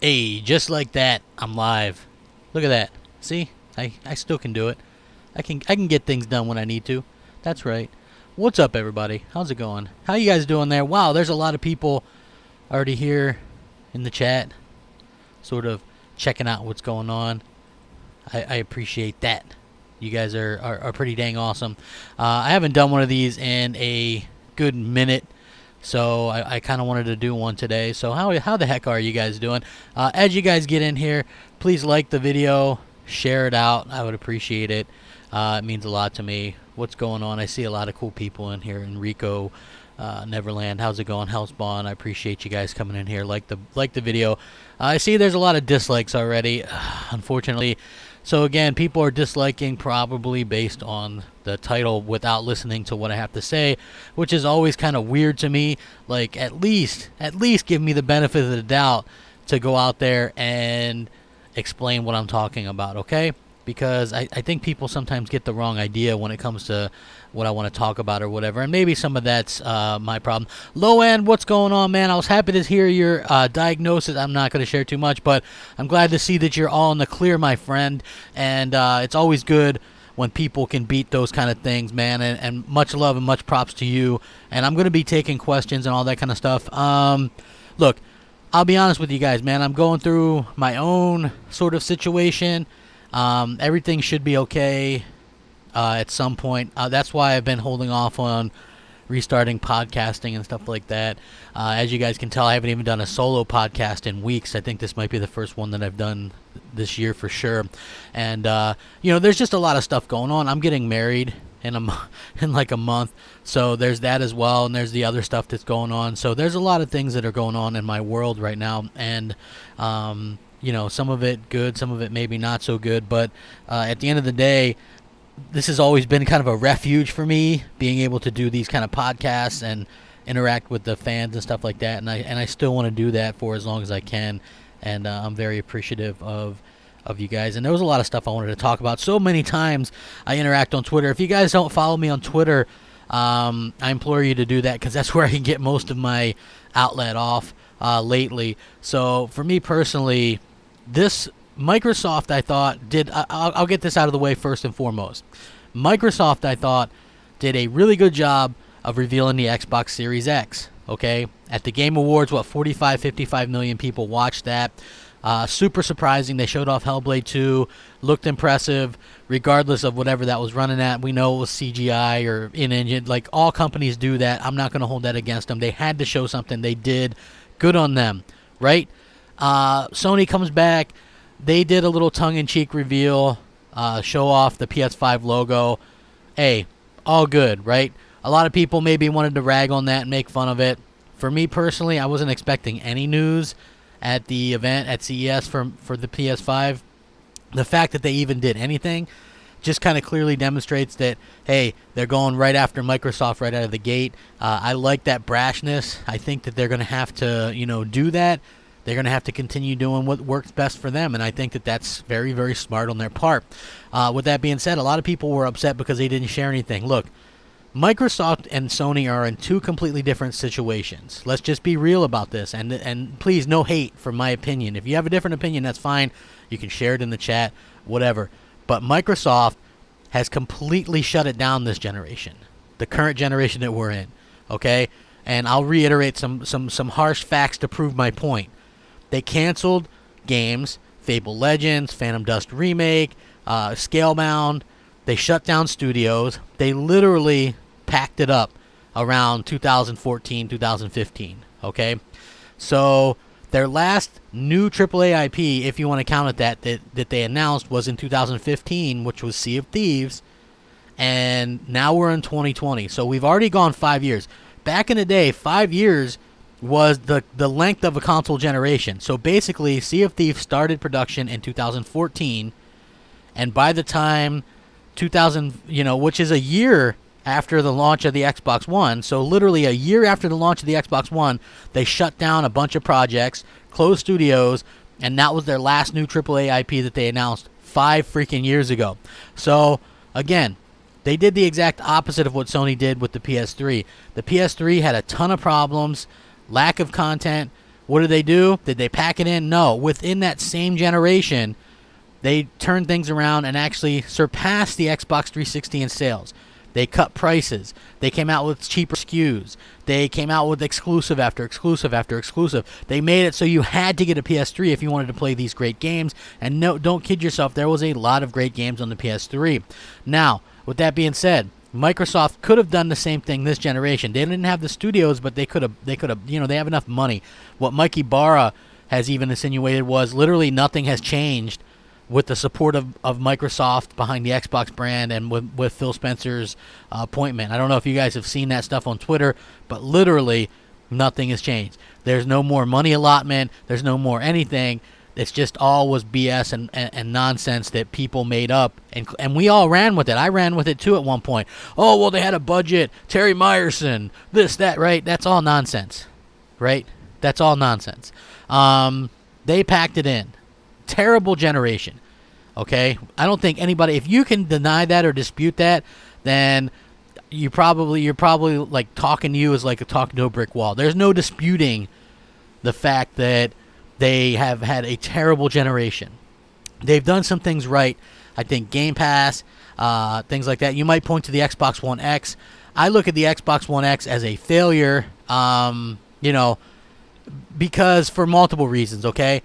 Hey, just like that, I'm live. Look at that. See? I still can do it. I can get things done when I need to. That's right. What's up, everybody? How's it going? How you guys doing there? Wow, there's a lot of people already here in the chat, sort of checking out what's going on. I appreciate that. You guys are pretty dang awesome. I haven't done one of these in a good minute, so I kind of wanted to do one today. So how the heck are you guys doing? As you guys get in here, please like the video, share it out. I would appreciate it. It means a lot to me. What's going on? I see a lot of cool people in here. Enrico, Neverland, how's it going? Hellspawn, I appreciate you guys coming in here. Like the video. I see there's a lot of dislikes already, unfortunately. So again, people are disliking probably based on the title without listening to what I have to say, which is always kind of weird to me. Like, at least give me the benefit of the doubt to go out there and explain what I'm talking about, okay? Because I think people sometimes get the wrong idea when it comes to what I want to talk about or whatever, and maybe some of that's my problem. Low End, what's going on, man? I was happy to hear your diagnosis. I'm not going to share too much, but I'm glad to see that you're all in the clear, my friend, and it's always good when people can beat those kind of things, man, and much love and much props to you, and I'm going to be taking questions and all that kind of stuff. Look, I'll be honest with you guys, man. I'm going through my own sort of situation. Everything should be okay at some point. That's why I've been holding off on restarting podcasting and stuff like that. As you guys can tell, I haven't even done a solo podcast in weeks. I think this might be the first one that I've done this year for sure. And, there's just a lot of stuff going on. I'm getting married in like a month, so there's that as well, and there's the other stuff that's going on. So there's a lot of things that are going on in my world right now, and some of it good, some of it maybe not so good, but at the end of the day, this has always been kind of a refuge for me, being able to do these kind of podcasts and interact with the fans and stuff like that, and I still want to do that for as long as I can, and I'm very appreciative of you guys. And there was a lot of stuff I wanted to talk about. So many times I interact on Twitter. If you guys don't follow me on Twitter, I implore you to do that, because that's where I can get most of my outlet off lately. So for me personally, this Microsoft, I thought, I'll get this out of the way first and foremost. Microsoft, I thought, did a really good job of revealing the Xbox Series X, okay? At the Game Awards, 55 million people watched that. Super surprising. They showed off Hellblade 2. Looked impressive, regardless of whatever that was running at. We know it was CGI or in-engine. Like, all companies do that. I'm not going to hold that against them. They had to show something. They did. Good on them, right? Sony comes back. They did a little tongue-in-cheek reveal, show off the PS5 logo. Hey, all good, right? A lot of people maybe wanted to rag on that and make fun of it. For me personally, I wasn't expecting any news at the event at CES for the PS5. The fact that they even did anything just kind of clearly demonstrates that, hey, they're going right after Microsoft right out of the gate. I like that brashness. I think that they're going to have to, do that. They're going to have to continue doing what works best for them, and I think that that's very, very smart on their part. With that being said, a lot of people were upset because they didn't share anything. Look, Microsoft and Sony are in two completely different situations. Let's just be real about this, and please, no hate for my opinion. If you have a different opinion, that's fine. You can share it in the chat, whatever. But Microsoft has completely shut it down this generation, the current generation that we're in, okay? And I'll reiterate some harsh facts to prove my point. They canceled games, Fable Legends, Phantom Dust Remake, Scalebound. They shut down studios. They literally packed it up around 2014, 2015, okay? So their last new AAA IP, if you want to count it that they announced, was in 2015, which was Sea of Thieves, and now we're in 2020. So we've already gone 5 years. Back in the day, 5 years was the length of a console generation. So basically, Sea of Thieves started production in 2014, and by the time 2000, which is a year after the launch of the Xbox One, so literally a year after the launch of the Xbox One, they shut down a bunch of projects, closed studios, and that was their last new AAA IP that they announced 5 freaking years ago. So, again, they did the exact opposite of what Sony did with the PS3. The PS3 had a ton of problems, lack of content, What did they do? Did they pack it in? No. Within that same generation, they turned things around and actually surpassed the Xbox 360 in sales. They cut prices. They came out with cheaper SKUs. They came out with exclusive after exclusive after exclusive. They made it so you had to get a PS3 if you wanted to play these great games. And no, don't kid yourself, there was a lot of great games on the PS3. Now, with that being said, Microsoft could have done the same thing this generation. They didn't have the studios, but they could have, you know, they have enough money. What Mikey Barra has even insinuated was literally nothing has changed with the support of Microsoft behind the Xbox brand and with Phil Spencer's appointment. I don't know if you guys have seen that stuff on Twitter, but literally nothing has changed. There's no more money allotment. There's no more anything. It's just all was BS and nonsense that people made up. And we all ran with it. I ran with it too at one point. Oh, well, they had a budget. Terry Myerson, this, that, right? That's all nonsense, right? That's all nonsense. They packed it in. Terrible generation, okay? I don't think anybody, if you can deny that or dispute that, then you're probably like talking to you is like talking to a brick wall. There's no disputing the fact that they have had a terrible generation. They've done some things right. I think Game Pass, things like that. You might point to the Xbox One X. I look at the Xbox One X as a failure, you know, because for multiple reasons, okay?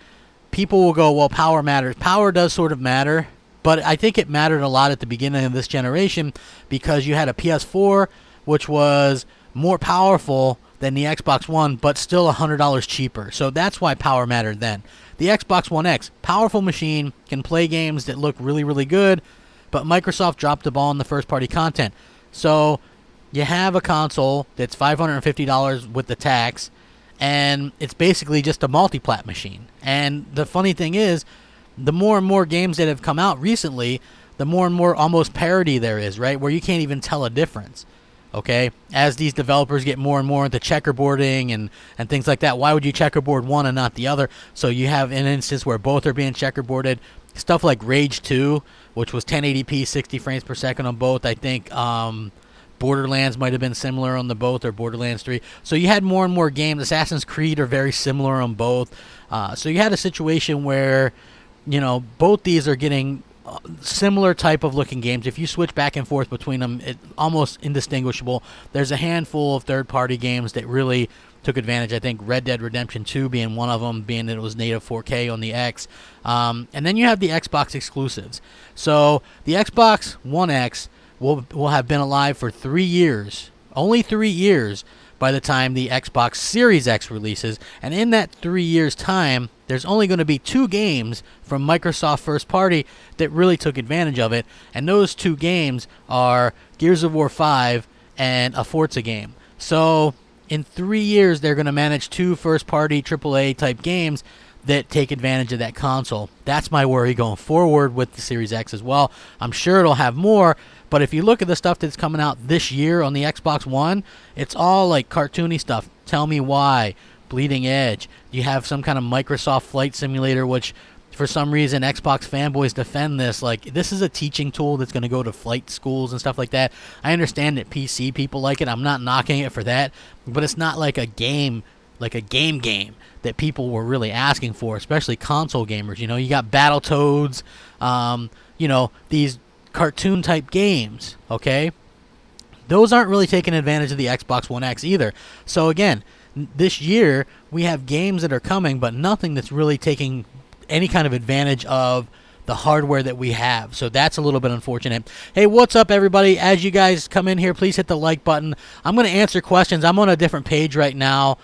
People will go, well, power matters. Power does sort of matter, but I think it mattered a lot at the beginning of this generation because you had a PS4, which was more powerful than the Xbox One, but still $100 cheaper. So that's why power mattered then. The Xbox One X, powerful machine, can play games that look really, really good, but Microsoft dropped the ball on the first-party content. So you have a console that's $550 with the tax, and it's basically just a multi-plat machine. And the funny thing is, the more and more games that have come out recently, the more and more almost parity there is, right? Where you can't even tell a difference, okay? As these developers get more and more into checkerboarding and things like that, why would you checkerboard one and not the other? So you have an instance where both are being checkerboarded. Stuff like Rage 2, which was 1080p, 60 frames per second on both, I think, Borderlands might have been similar on the both, or Borderlands 3. So you had more and more games. Assassin's Creed are very similar on both. So you had a situation where, you know, both these are getting similar type of looking games. If you switch back and forth between them, it's almost indistinguishable. There's a handful of third-party games that really took advantage. I think Red Dead Redemption 2 being one of them, being that it was native 4K on the X. And then you have the Xbox exclusives. So the Xbox One X will have been alive for 3 years, only 3 years, by the time the Xbox Series X releases. And in that 3 years' time, there's only going to be 2 games from Microsoft first party that really took advantage of it. And those 2 games are Gears of War 5 and a Forza game. So in 3 years, they're going to manage 2 first party AAA type games that take advantage of that console. That's my worry going forward with the Series X as well. I'm sure it'll have more, but if you look at the stuff that's coming out this year on the Xbox One, it's all like cartoony stuff. Tell Me Why, Bleeding Edge. You have some kind of Microsoft Flight Simulator, which for some reason Xbox fanboys defend this. Like, this is a teaching tool that's going to go to flight schools and stuff like that. I understand that PC people like it. I'm not knocking it for that, but it's not like a game, like a game that people were really asking for, especially console gamers. You know, you got Battletoads, you know, these cartoon type games, okay? Those aren't really taking advantage of the Xbox One X either. So again, this year we have games that are coming, but nothing that's really taking any kind of advantage of the hardware that we have. So that's a little bit unfortunate. Hey, what's up, everybody? As you guys come in here, please hit the like button. I'm going to answer questions. I'm on a different page right now,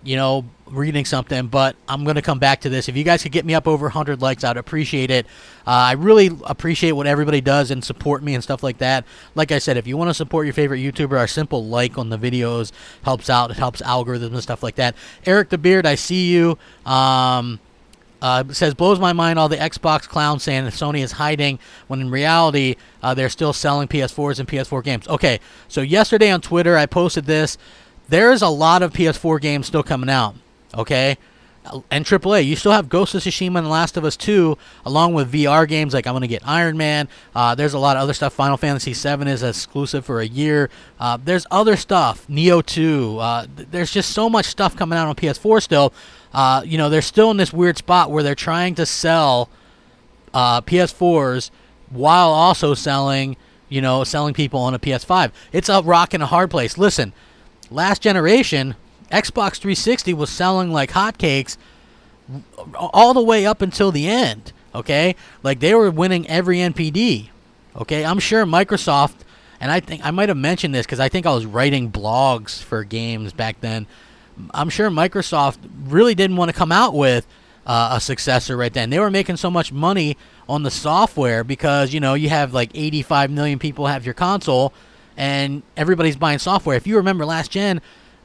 you know, reading something, but I'm going to come back to this. If you guys could get me up over 100 likes, I'd appreciate it. I really appreciate what everybody does and support me and stuff like that. Like I said, if you want to support your favorite YouTuber, a simple like on the videos helps out. It helps algorithms and stuff like that. Eric the Beard, I see you. Says, blows my mind all the Xbox clowns saying that Sony is hiding when in reality they're still selling PS4s and PS4 games. Okay, so yesterday on Twitter I posted this. There's a lot of PS4 games still coming out, okay? And AAA, you still have Ghost of Tsushima and Last of Us 2, along with VR games like I'm going to get Iron Man. There's a lot of other stuff. Final Fantasy 7 is exclusive for a year. There's other stuff. Neo 2. There's just so much stuff coming out on PS4 still. They're still in this weird spot where they're trying to sell PS4s while also selling people on a PS5. It's a rock and a hard place. Listen, last generation, Xbox 360 was selling like hotcakes all the way up until the end, okay? Like, they were winning every NPD, okay? I'm sure Microsoft, and I think I might have mentioned this because I think I was writing blogs for games back then. I'm sure Microsoft really didn't want to come out with a successor right then. They were making so much money on the software because, you have like 85 million people have your console and everybody's buying software. If you remember last gen,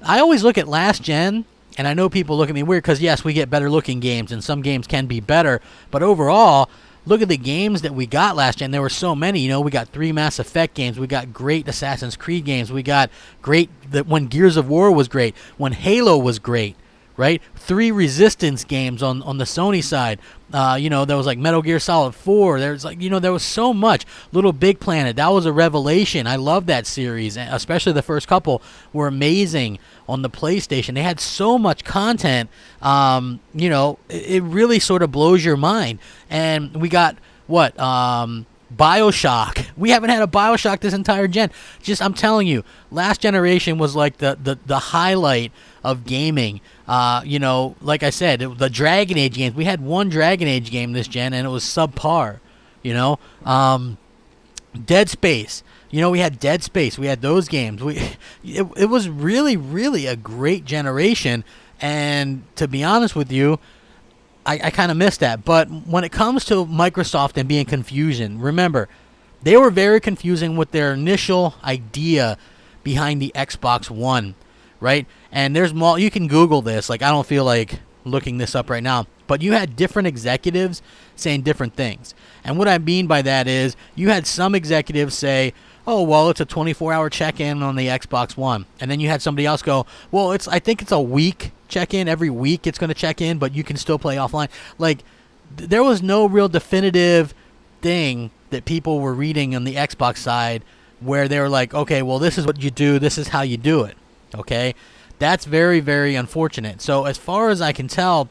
I always look at last gen, and I know people look at me weird because, yes, we get better looking games, and some games can be better. But overall, look at the games that we got last gen. There were so many. We got 3 Mass Effect games. We got great Assassin's Creed games. We got great when Gears of War was great, when Halo was great, right? 3 Resistance games on the Sony side. There was like Metal Gear Solid 4. There's like, there was so much. Little Big Planet, that was a revelation. I love that series, especially the first couple were amazing on the PlayStation. They had so much content. It really sort of blows your mind. And we got what? BioShock. We haven't had a BioShock this entire gen. I'm telling you, last generation was like the highlight of gaming. Like I said, the Dragon Age games. We had one Dragon Age game this gen, and it was subpar. Dead Space. We had Dead Space. We had those games. It was really, really a great generation. And to be honest with you, I kind of missed that. But when it comes to Microsoft and being confusion, remember, they were very confusing with their initial idea behind the Xbox One, right? And you can Google this. Like, I don't feel like looking this up right now. But you had different executives saying different things. And what I mean by that is you had some executives say, oh, well, it's a 24-hour check-in on the Xbox One. And then you had somebody else go, well, I think it's a week check-in. Every week it's going to check in, but you can still play offline. Like, there was no real definitive thing that people were reading on the Xbox side where they were like, okay, well, this is what you do. This is how you do it, okay? That's very, very unfortunate. So as far as I can tell,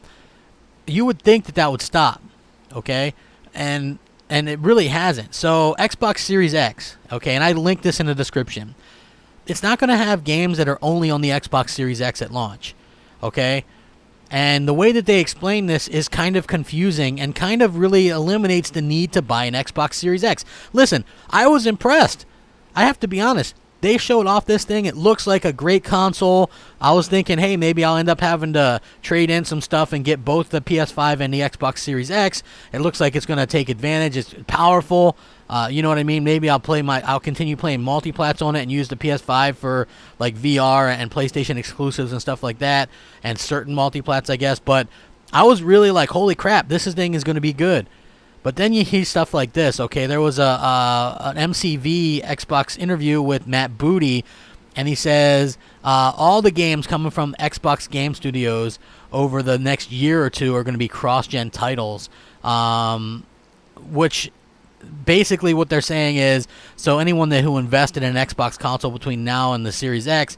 you would think that would stop, okay? And it really hasn't. So Xbox Series X, okay, and I linked this in the description. It's not going to have games that are only on the Xbox Series X at launch, okay? And the way that they explain this is kind of confusing and kind of really eliminates the need to buy an Xbox Series X. Listen, I was impressed. I have to be honest. They showed off this thing. It looks like a great console. I was thinking, hey, maybe I'll end up having to trade in some stuff and get both the PS5 and the Xbox Series X. It looks like it's going to take advantage. It's powerful. You know what I mean? Maybe I'll continue playing multiplats on it and use the PS5 for like VR and PlayStation exclusives and stuff like that, and certain multiplats, I guess. But I was really like, holy crap, this thing is going to be good. But then you hear stuff like this, okay? There was an MCV Xbox interview with Matt Booty, and he says all the games coming from Xbox Game Studios over the next year or two are going to be cross-gen titles, which basically what they're saying is, so anyone who invested in an Xbox console between now and the Series X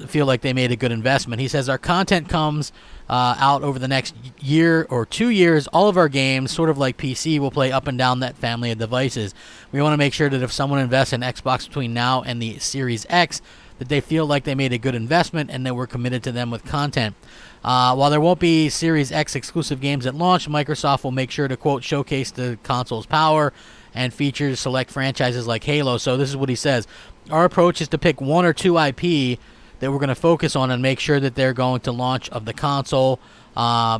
feel like they made a good investment. He says our content comes out over the next year or 2 years. All of our games, sort of like PC, will play up and down that family of devices. We want to make sure that if someone invests in Xbox between now and the Series X, that they feel like they made a good investment and that we're committed to them with content. While there won't be Series X exclusive games at launch, Microsoft will make sure to, quote, showcase the console's power and features select franchises like Halo. So this is what he says. Our approach is to pick 1 or 2 IP that we're going to focus on and make sure that they're going to launch of the console,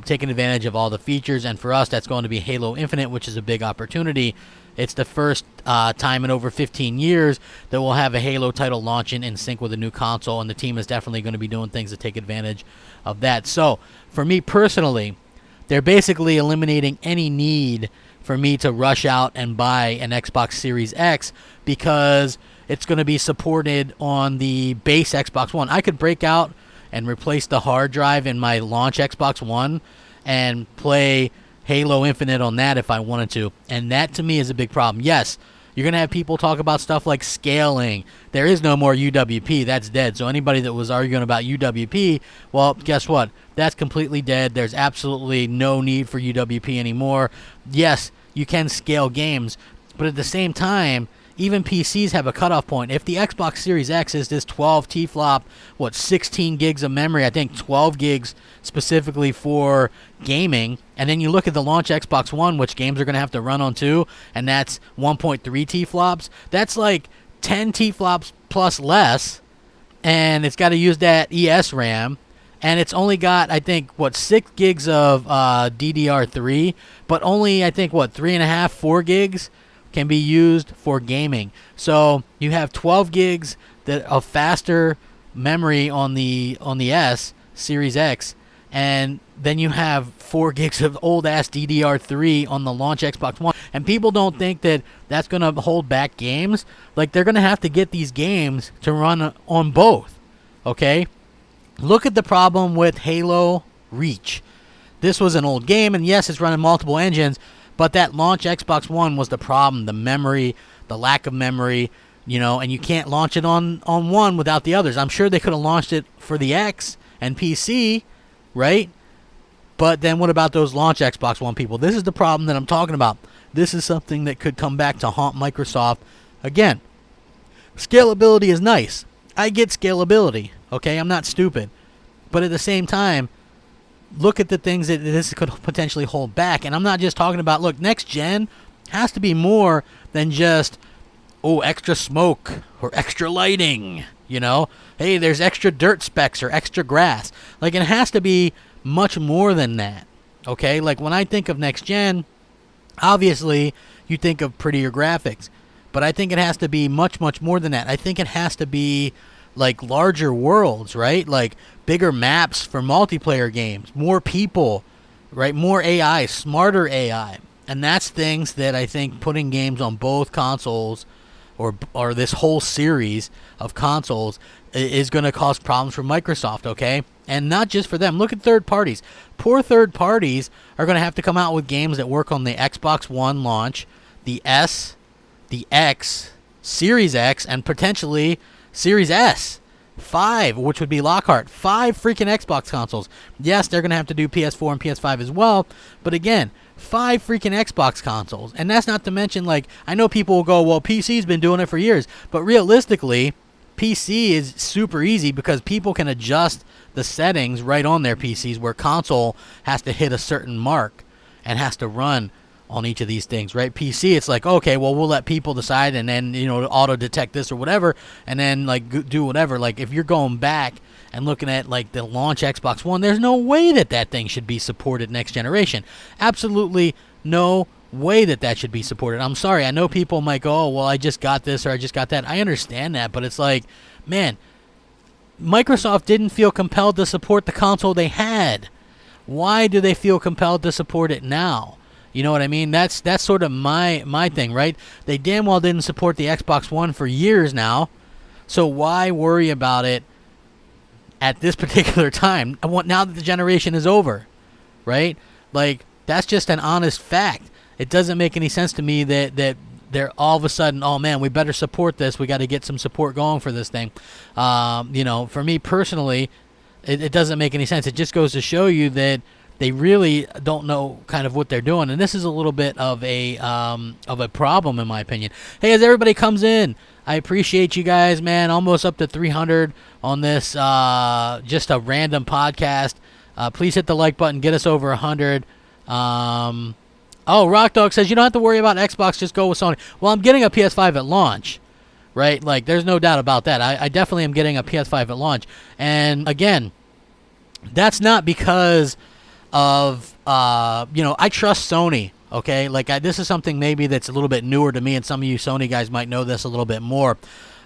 taking advantage of all the features. And for us, that's going to be Halo Infinite, which is a big opportunity. It's the first time in over 15 years that we'll have a Halo title launching in sync with a new console, and the team is definitely going to be doing things to take advantage of that. So, for me personally, they're basically eliminating any need for me to rush out and buy an Xbox Series X because it's going to be supported on the base Xbox One. I could break out and replace the hard drive in my launch Xbox One and play Halo Infinite on that if I wanted to. And that to me is a big problem. Yes, you're going to have people talk about stuff like scaling. There is no more UWP. That's dead. So anybody that was arguing about UWP, well, guess what? That's completely dead. There's absolutely no need for UWP anymore. Yes, you can scale games, but at the same time, even PCs have a cutoff point. If the Xbox Series X is this 12 T-flop, 16 gigs of memory, I think 12 gigs specifically for gaming, and then you look at the launch Xbox One, which games are going to have to run on too, and that's 1.3 T-flops, that's like 10 T-flops plus less, and it's got to use that ES RAM, and it's only got, I think, 6 gigs of DDR3, but only, I think, 3.5, 4 gigs can be used for gaming. So you have 12 gigs of faster memory on the S Series X, and then you have 4 gigs of old ass DDR3 on the launch Xbox One. And people don't think that that's going to hold back games. Like, they're going to have to get these games to run on both. Okay? Look at the problem with Halo Reach. This was an old game, and yes, it's running multiple engines, but that launch Xbox One was the problem. The memory, the lack of memory, and you can't launch it on one without the others. I'm sure they could have launched it for the X and PC, right? But then what about those launch Xbox One people? This is the problem that I'm talking about. This is something that could come back to haunt Microsoft again. Scalability is nice. I get scalability, okay? I'm not stupid. But at the same time, look at the things that this could potentially hold back. And I'm not just talking about, look, next gen has to be more than just, extra smoke or extra lighting, Hey, there's extra dirt specks or extra grass. Like, it has to be much more than that, okay? Like, when I think of next gen, obviously, you think of prettier graphics. But I think it has to be much, much more than that. I think it has to be like larger worlds, right? Like bigger maps for multiplayer games, more people, right? More AI, smarter AI. And that's things that I think putting games on both consoles or this whole series of consoles is going to cause problems for Microsoft, okay? And not just for them. Look at third parties. Poor third parties are going to have to come out with games that work on the Xbox One launch, the S, the X, Series X, and potentially Series S. 5, which would be Lockhart. 5 freaking Xbox consoles. Yes, they're going to have to do PS4 and PS5 as well, but again, 5 freaking Xbox consoles. And that's not to mention, like, I know people will go, well, PC's been doing it for years, but realistically, PC is super easy because people can adjust the settings right on their PCs, where console has to hit a certain mark and has to run on each of these things, right? PC, it's like, okay, well, we'll let people decide, and then, auto detect this or whatever, and then, like, do whatever. Like, if you're going back and looking at, like, the launch Xbox One, there's no way that thing should be supported next generation. Absolutely no way that should be supported. I'm sorry, I know people might go, oh, well, I just got this or I just got that. I understand that, but it's like, man, Microsoft didn't feel compelled to support the console they had. Why do they feel compelled to support it now? You know what I mean? That's sort of my thing, right? They damn well didn't support the Xbox One for years now, so why worry about it at this particular time? Now that the generation is over, right? Like, that's just an honest fact. It doesn't make any sense to me that they're all of a sudden, oh man, we better support this. We got to get some support going for this thing. For me personally, it doesn't make any sense. It just goes to show you that they really don't know kind of what they're doing, and this is a little bit of a problem in my opinion. Hey, as everybody comes in, I appreciate you guys, man. Almost up to 300 on this, just a random podcast. Please hit the like button, get us over 100. Rock Dog says you don't have to worry about Xbox, just go with Sony. Well, I'm getting a PS5 at launch, right? Like, there's no doubt about that. I definitely am getting a PS5 at launch, and again, that's not because of, I trust Sony, okay? Like, this is something maybe that's a little bit newer to me, and some of you Sony guys might know this a little bit more.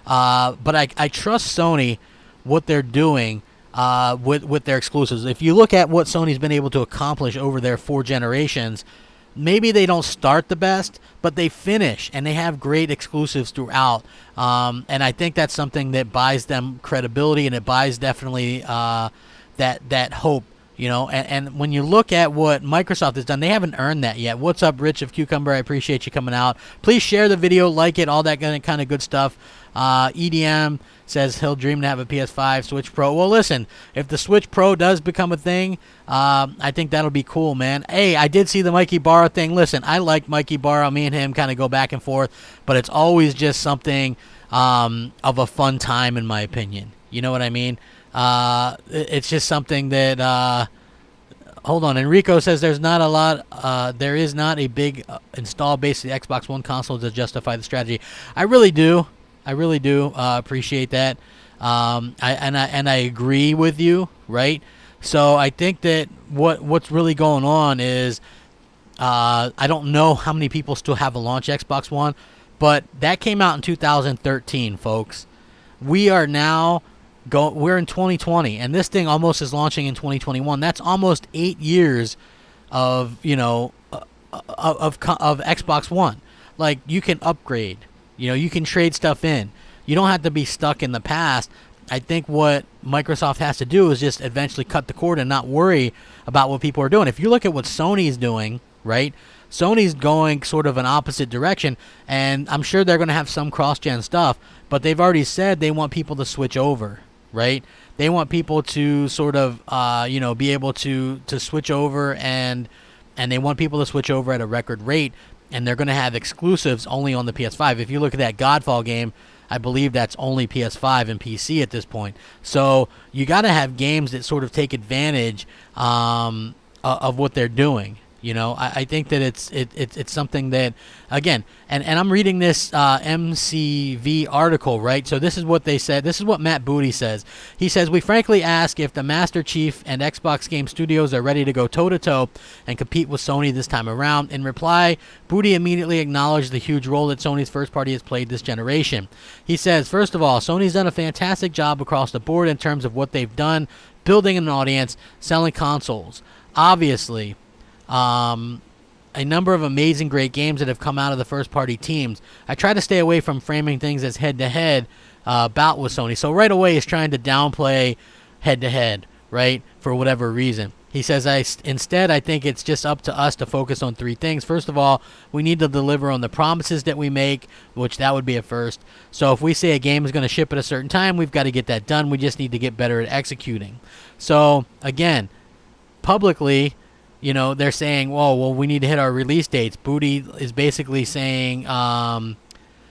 But I trust Sony, what they're doing with their exclusives. If you look at what Sony's been able to accomplish over their 4 generations, maybe they don't start the best, but they finish, and they have great exclusives throughout. And I think that's something that buys them credibility, and it buys definitely that hope. You know, and when you look at what Microsoft has done, they haven't earned that yet. What's up, Rich of Cucumber? I appreciate you coming out. Please share the video, like it, all that kind of good stuff. EDM says he'll dream to have a PS5 Switch Pro. Well, listen, if the Switch Pro does become a thing, I think that'll be cool, man. Hey, I did see the Mikey Barra thing. Listen, I like Mikey Barra. Me and him kind of go back and forth, but it's always just something of a fun time, in my opinion. You know what I mean? It's just something that, hold on. Enrico says there is not a big install base of the Xbox One console to justify the strategy. I really do appreciate that. I agree with you, right? So I think that what's really going on is, I don't know how many people still have a launch Xbox One, but that came out in 2013, folks. We are now we're in 2020, and this thing almost is launching in 2021. That's almost 8 years of of Xbox One. Like, you can upgrade, you can trade stuff in. You don't have to be stuck in the past. I think what Microsoft has to do is just eventually cut the cord and not worry about what people are doing. If you look at what Sony's doing, right? Sony's going sort of an opposite direction, and I'm sure they're going to have some cross-gen stuff, but they've already said they want people to switch over. Right? They want people to sort of, be able to switch over, and they want people to switch over at a record rate, and they're going to have exclusives only on the PS5. If you look at that Godfall game, I believe that's only PS5 and PC at this point. So you got to have games that sort of take advantage of what they're doing. I think that it's something that, again, and I'm reading this MCV article, right? So this is what they said. This is what Matt Booty says. He says, we frankly ask if the Master Chief and Xbox Game Studios are ready to go toe-to-toe and compete with Sony this time around. In reply, Booty immediately acknowledged the huge role that Sony's first party has played this generation. He says, first of all, Sony's done a fantastic job across the board in terms of what they've done, building an audience, selling consoles. Obviously, a number of amazing, great games that have come out of the first-party teams. I try to stay away from framing things as head-to-head bout with Sony. So right away, he's trying to downplay head-to-head, right, for whatever reason. He says, instead, I think it's just up to us to focus on three things. First of all, we need to deliver on the promises that we make, which that would be a first. So if we say a game is going to ship at a certain time, we've got to get that done. We just need to get better at executing. So, again, publicly, they're saying, well, we need to hit our release dates. Booty is basically saying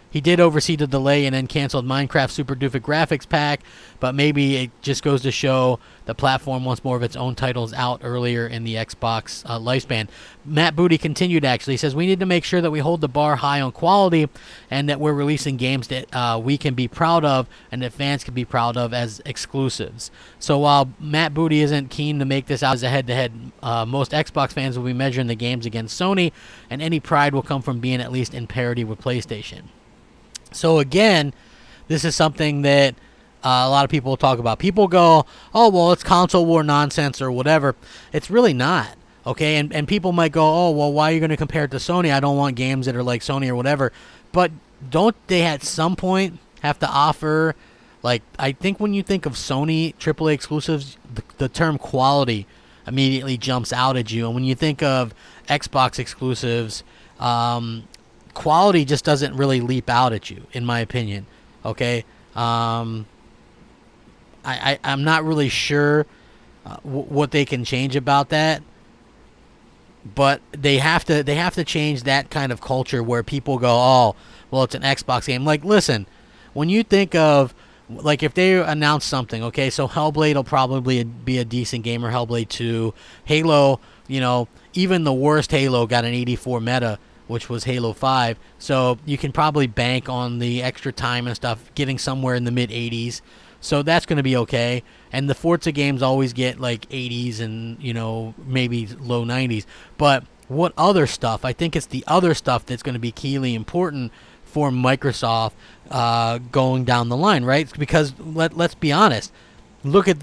he did oversee the delay and then canceled Minecraft Super Doofic Graphics Pack, but maybe it just goes to show the platform wants more of its own titles out earlier in the Xbox lifespan. Matt Booty continued, actually. He says, we need to make sure that we hold the bar high on quality and that we're releasing games that we can be proud of and that fans can be proud of as exclusives. So while Matt Booty isn't keen to make this out as a head-to-head, most Xbox fans will be measuring the games against Sony, and any pride will come from being at least in parity with PlayStation. So again, this is something that a lot of people talk about. People go, oh, well, it's console war nonsense or whatever. It's really not, okay? And people might go, oh, well, why are you going to compare it to Sony? I don't want games that are like Sony or whatever. But don't they at some point have to offer, like, I think when you think of Sony AAA exclusives, the term quality immediately jumps out at you. And when you think of Xbox exclusives, quality just doesn't really leap out at you, in my opinion. Okay, I'm not really sure what they can change about that, but they have to change that kind of culture where people go, oh, well, it's an Xbox game. Like, listen, when you think of, like, if they announce something, okay, so Hellblade will probably be a decent game, or Hellblade 2, Halo, even the worst Halo got an 84 meta, which was Halo 5. So you can probably bank on the extra time and stuff getting somewhere in the mid-80s. So that's going to be okay. And the Forza games always get like 80s and, maybe low 90s. But what other stuff? I think it's the other stuff that's going to be keenly important for Microsoft going down the line, right? Because let's be honest. Look at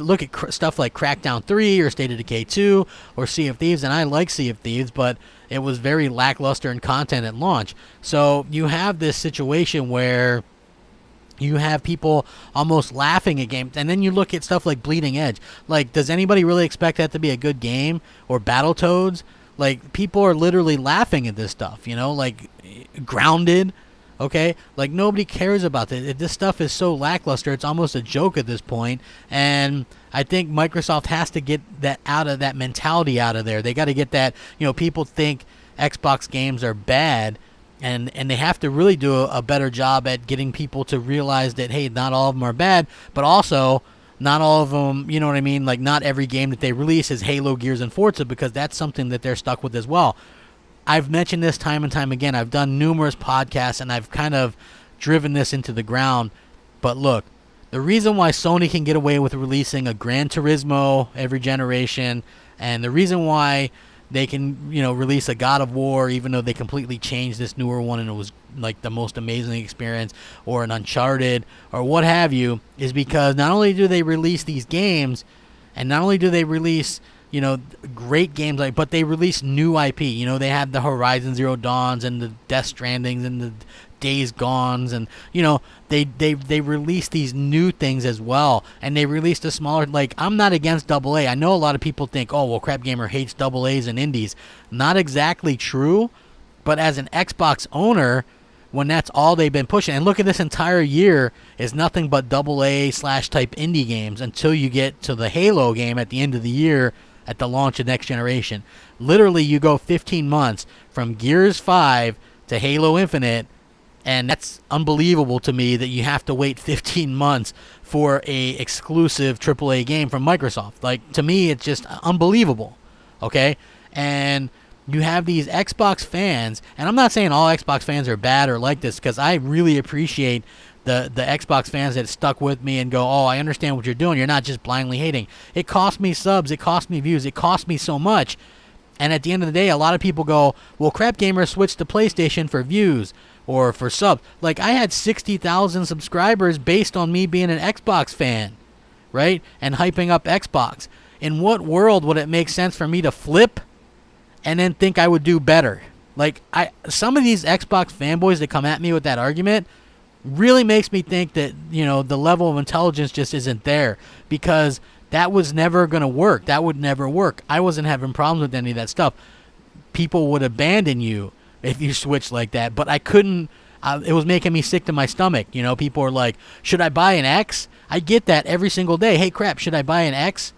stuff like Crackdown 3 or State of Decay 2 or Sea of Thieves, and I like Sea of Thieves, but it was very lackluster in content at launch. So you have this situation where You have people almost laughing at games, and then you look at stuff like Bleeding Edge. Like, does anybody really expect that to be a good game? Or Battletoads? Like, people are literally laughing at this stuff, you know? Like, Grounded, okay? Like, nobody cares about this. This stuff is so lackluster, it's almost a joke at this point, and I think Microsoft has to get that out of that mentality out of there. They got to get that, you know, people think Xbox games are bad, and they have to really do a better job at getting people to realize that, hey, not all of them are bad, but also not all of them, you know what I mean? Like, not every game that they release is Halo, Gears, and Forza, because that's something that they're stuck with as well. I've mentioned this time and time again. I've done numerous podcasts, and I've kind of driven this into the ground. But look, the reason why Sony can get away with releasing a Gran Turismo every generation, and the reason why they can, you know, release a God of War even though they completely changed this newer one and it was like the most amazing experience, or an Uncharted or what have you, is because not only do they release these games, and not only do they release, you know, great games, like, but they release new IP. You know, they have the Horizon Zero Dawns and the Death Strandings and the Days Gones, and, you know, they release these new things as well, and they released a smaller, like, I'm not against AA. I know a lot of people think, oh, well, Crapgamer hates AAs and indies. Not exactly true, but as an Xbox owner, when that's all they've been pushing, and look at this entire year is nothing but AA/type indie games until you get to the Halo game at the end of the year at the launch of next generation. Literally, you go 15 months from Gears 5 to Halo Infinite, and that's unbelievable to me that you have to wait 15 months for a exclusive AAA game from Microsoft. Like, to me, it's just unbelievable, okay? And you have these Xbox fans, and I'm not saying all Xbox fans are bad or like this, because I really appreciate the Xbox fans that stuck with me and go, oh, I understand what you're doing. You're not just blindly hating. It cost me subs. It cost me views. It cost me so much. And at the end of the day, a lot of people go, well, Crapgamer switched to PlayStation for views or for subs. Like, I had 60,000 subscribers based on me being an Xbox fan, right? And hyping up Xbox. In what world would it make sense for me to flip and then think I would do better? Like, some of these Xbox fanboys that come at me with that argument really makes me think that, you know, the level of intelligence just isn't there, because that was never going to work. That would never work. I wasn't having problems with any of that stuff. People would abandon you if you switch like that, but I couldn't. It was making me sick to my stomach. You know, people are like, should I buy an X? I get that every single day. Hey, crap, should I buy an X?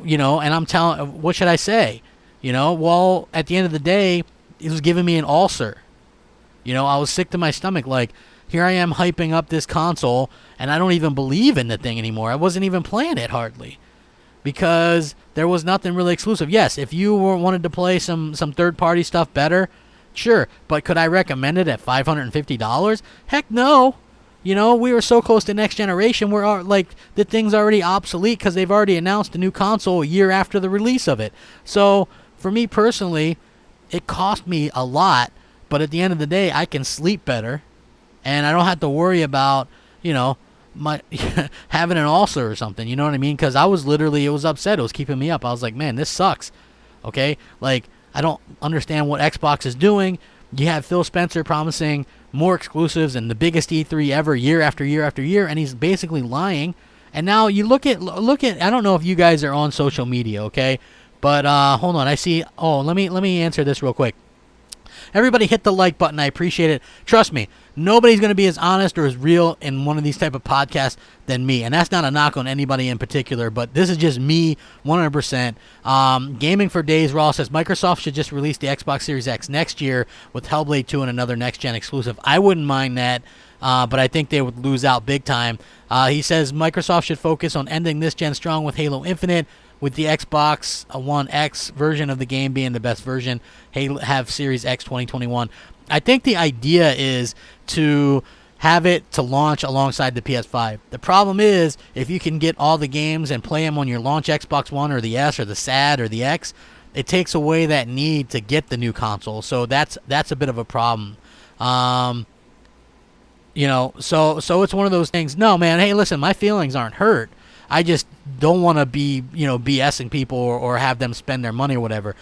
You know, and I'm telling, what should I say? You know, well, at the end of the day, it was giving me an ulcer. You know, I was sick to my stomach. Like, here I am hyping up this console, and I don't even believe in the thing anymore. I wasn't even playing it hardly, because there was nothing really exclusive. Yes, if you wanted to play some third-party stuff better, sure, but could I recommend it at $550? Heck no. You know, we were so close to next generation, we're like, the thing's already obsolete because they've already announced a new console a year after the release of it. So, for me personally, it cost me a lot, but at the end of the day, I can sleep better, and I don't have to worry about, you know, my having an ulcer or something, you know what I mean? Because I was literally, it was upset. It was keeping me up. I was like, man, this sucks, okay? Like, I don't understand what Xbox is doing. You have Phil Spencer promising more exclusives and the biggest E3 ever, year after year after year, and he's basically lying. And now you look at, I don't know if you guys are on social media, okay? But hold on, I see. Oh, let me answer this real quick. Everybody hit the like button. I appreciate it. Trust me, nobody's going to be as honest or as real in one of these type of podcasts than me. And that's not a knock on anybody in particular, but this is just me 100%. Gaming for Days Raw says Microsoft should just release the Xbox Series X next year with Hellblade 2 and another next-gen exclusive. I wouldn't mind that, but I think they would lose out big time. He says Microsoft should focus on ending this gen strong with Halo Infinite, with the Xbox One X version of the game being the best version. Have Series X 2021. I think the idea is to have it to launch alongside the PS5. The problem is, if you can get all the games and play them on your launch Xbox One or the S or the SAD or the X, it takes away that need to get the new console. So that's a bit of a problem. You know, so it's one of those things. No, man, hey, listen, my feelings aren't hurt. I just don't want to be, you know, BSing people or have them spend their money or whatever.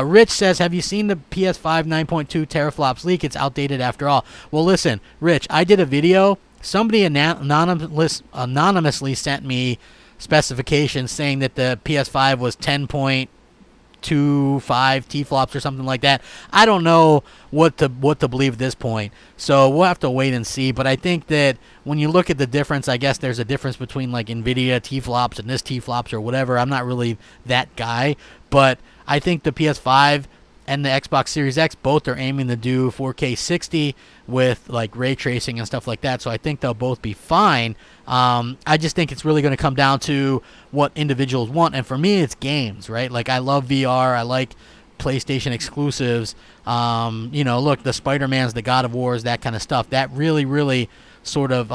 Rich says, have you seen the PS5 9.2 teraflops leak? It's outdated after all. Well, listen, Rich, I did a video somebody anonymously sent me specifications saying that the PS5 was 10.25 T-flops or something like that. I don't know what to believe at this point, so we'll have to wait and see. But I think that when you look at the difference, I guess there's a difference between like NVIDIA T-flops and this T-flops or whatever. I'm not really that guy, but I think the PS5 and the Xbox Series X both are aiming to do 4K 60 with like ray tracing and stuff like that, so I think they'll both be fine. I just think it's really going to come down to what individuals want, and for me it's games, right? Like I love VR, I like PlayStation exclusives. Look, the Spider-Mans, the God of Wars, that kind of stuff, that really sort of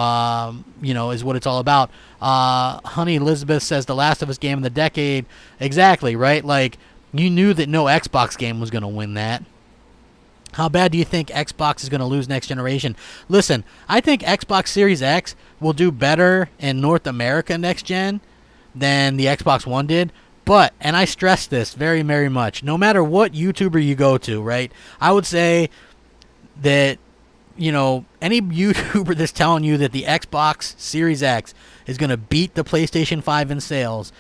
is what it's all about. Honey Elizabeth says the Last of Us game of the decade. Exactly, right? Like, you knew that no Xbox game was going to win that. How bad do you think Xbox is going to lose next generation? Listen, I think Xbox Series X will do better in North America next gen than the Xbox One did. But, and I stress this very, very much, no matter what YouTuber you go to, right? I would say that, any YouTuber that's telling you that the Xbox Series X is going to beat the PlayStation 5 in sales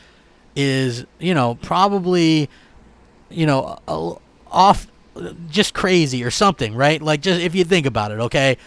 is, probably off, just crazy or something, right? Like, just if you think about it, okay?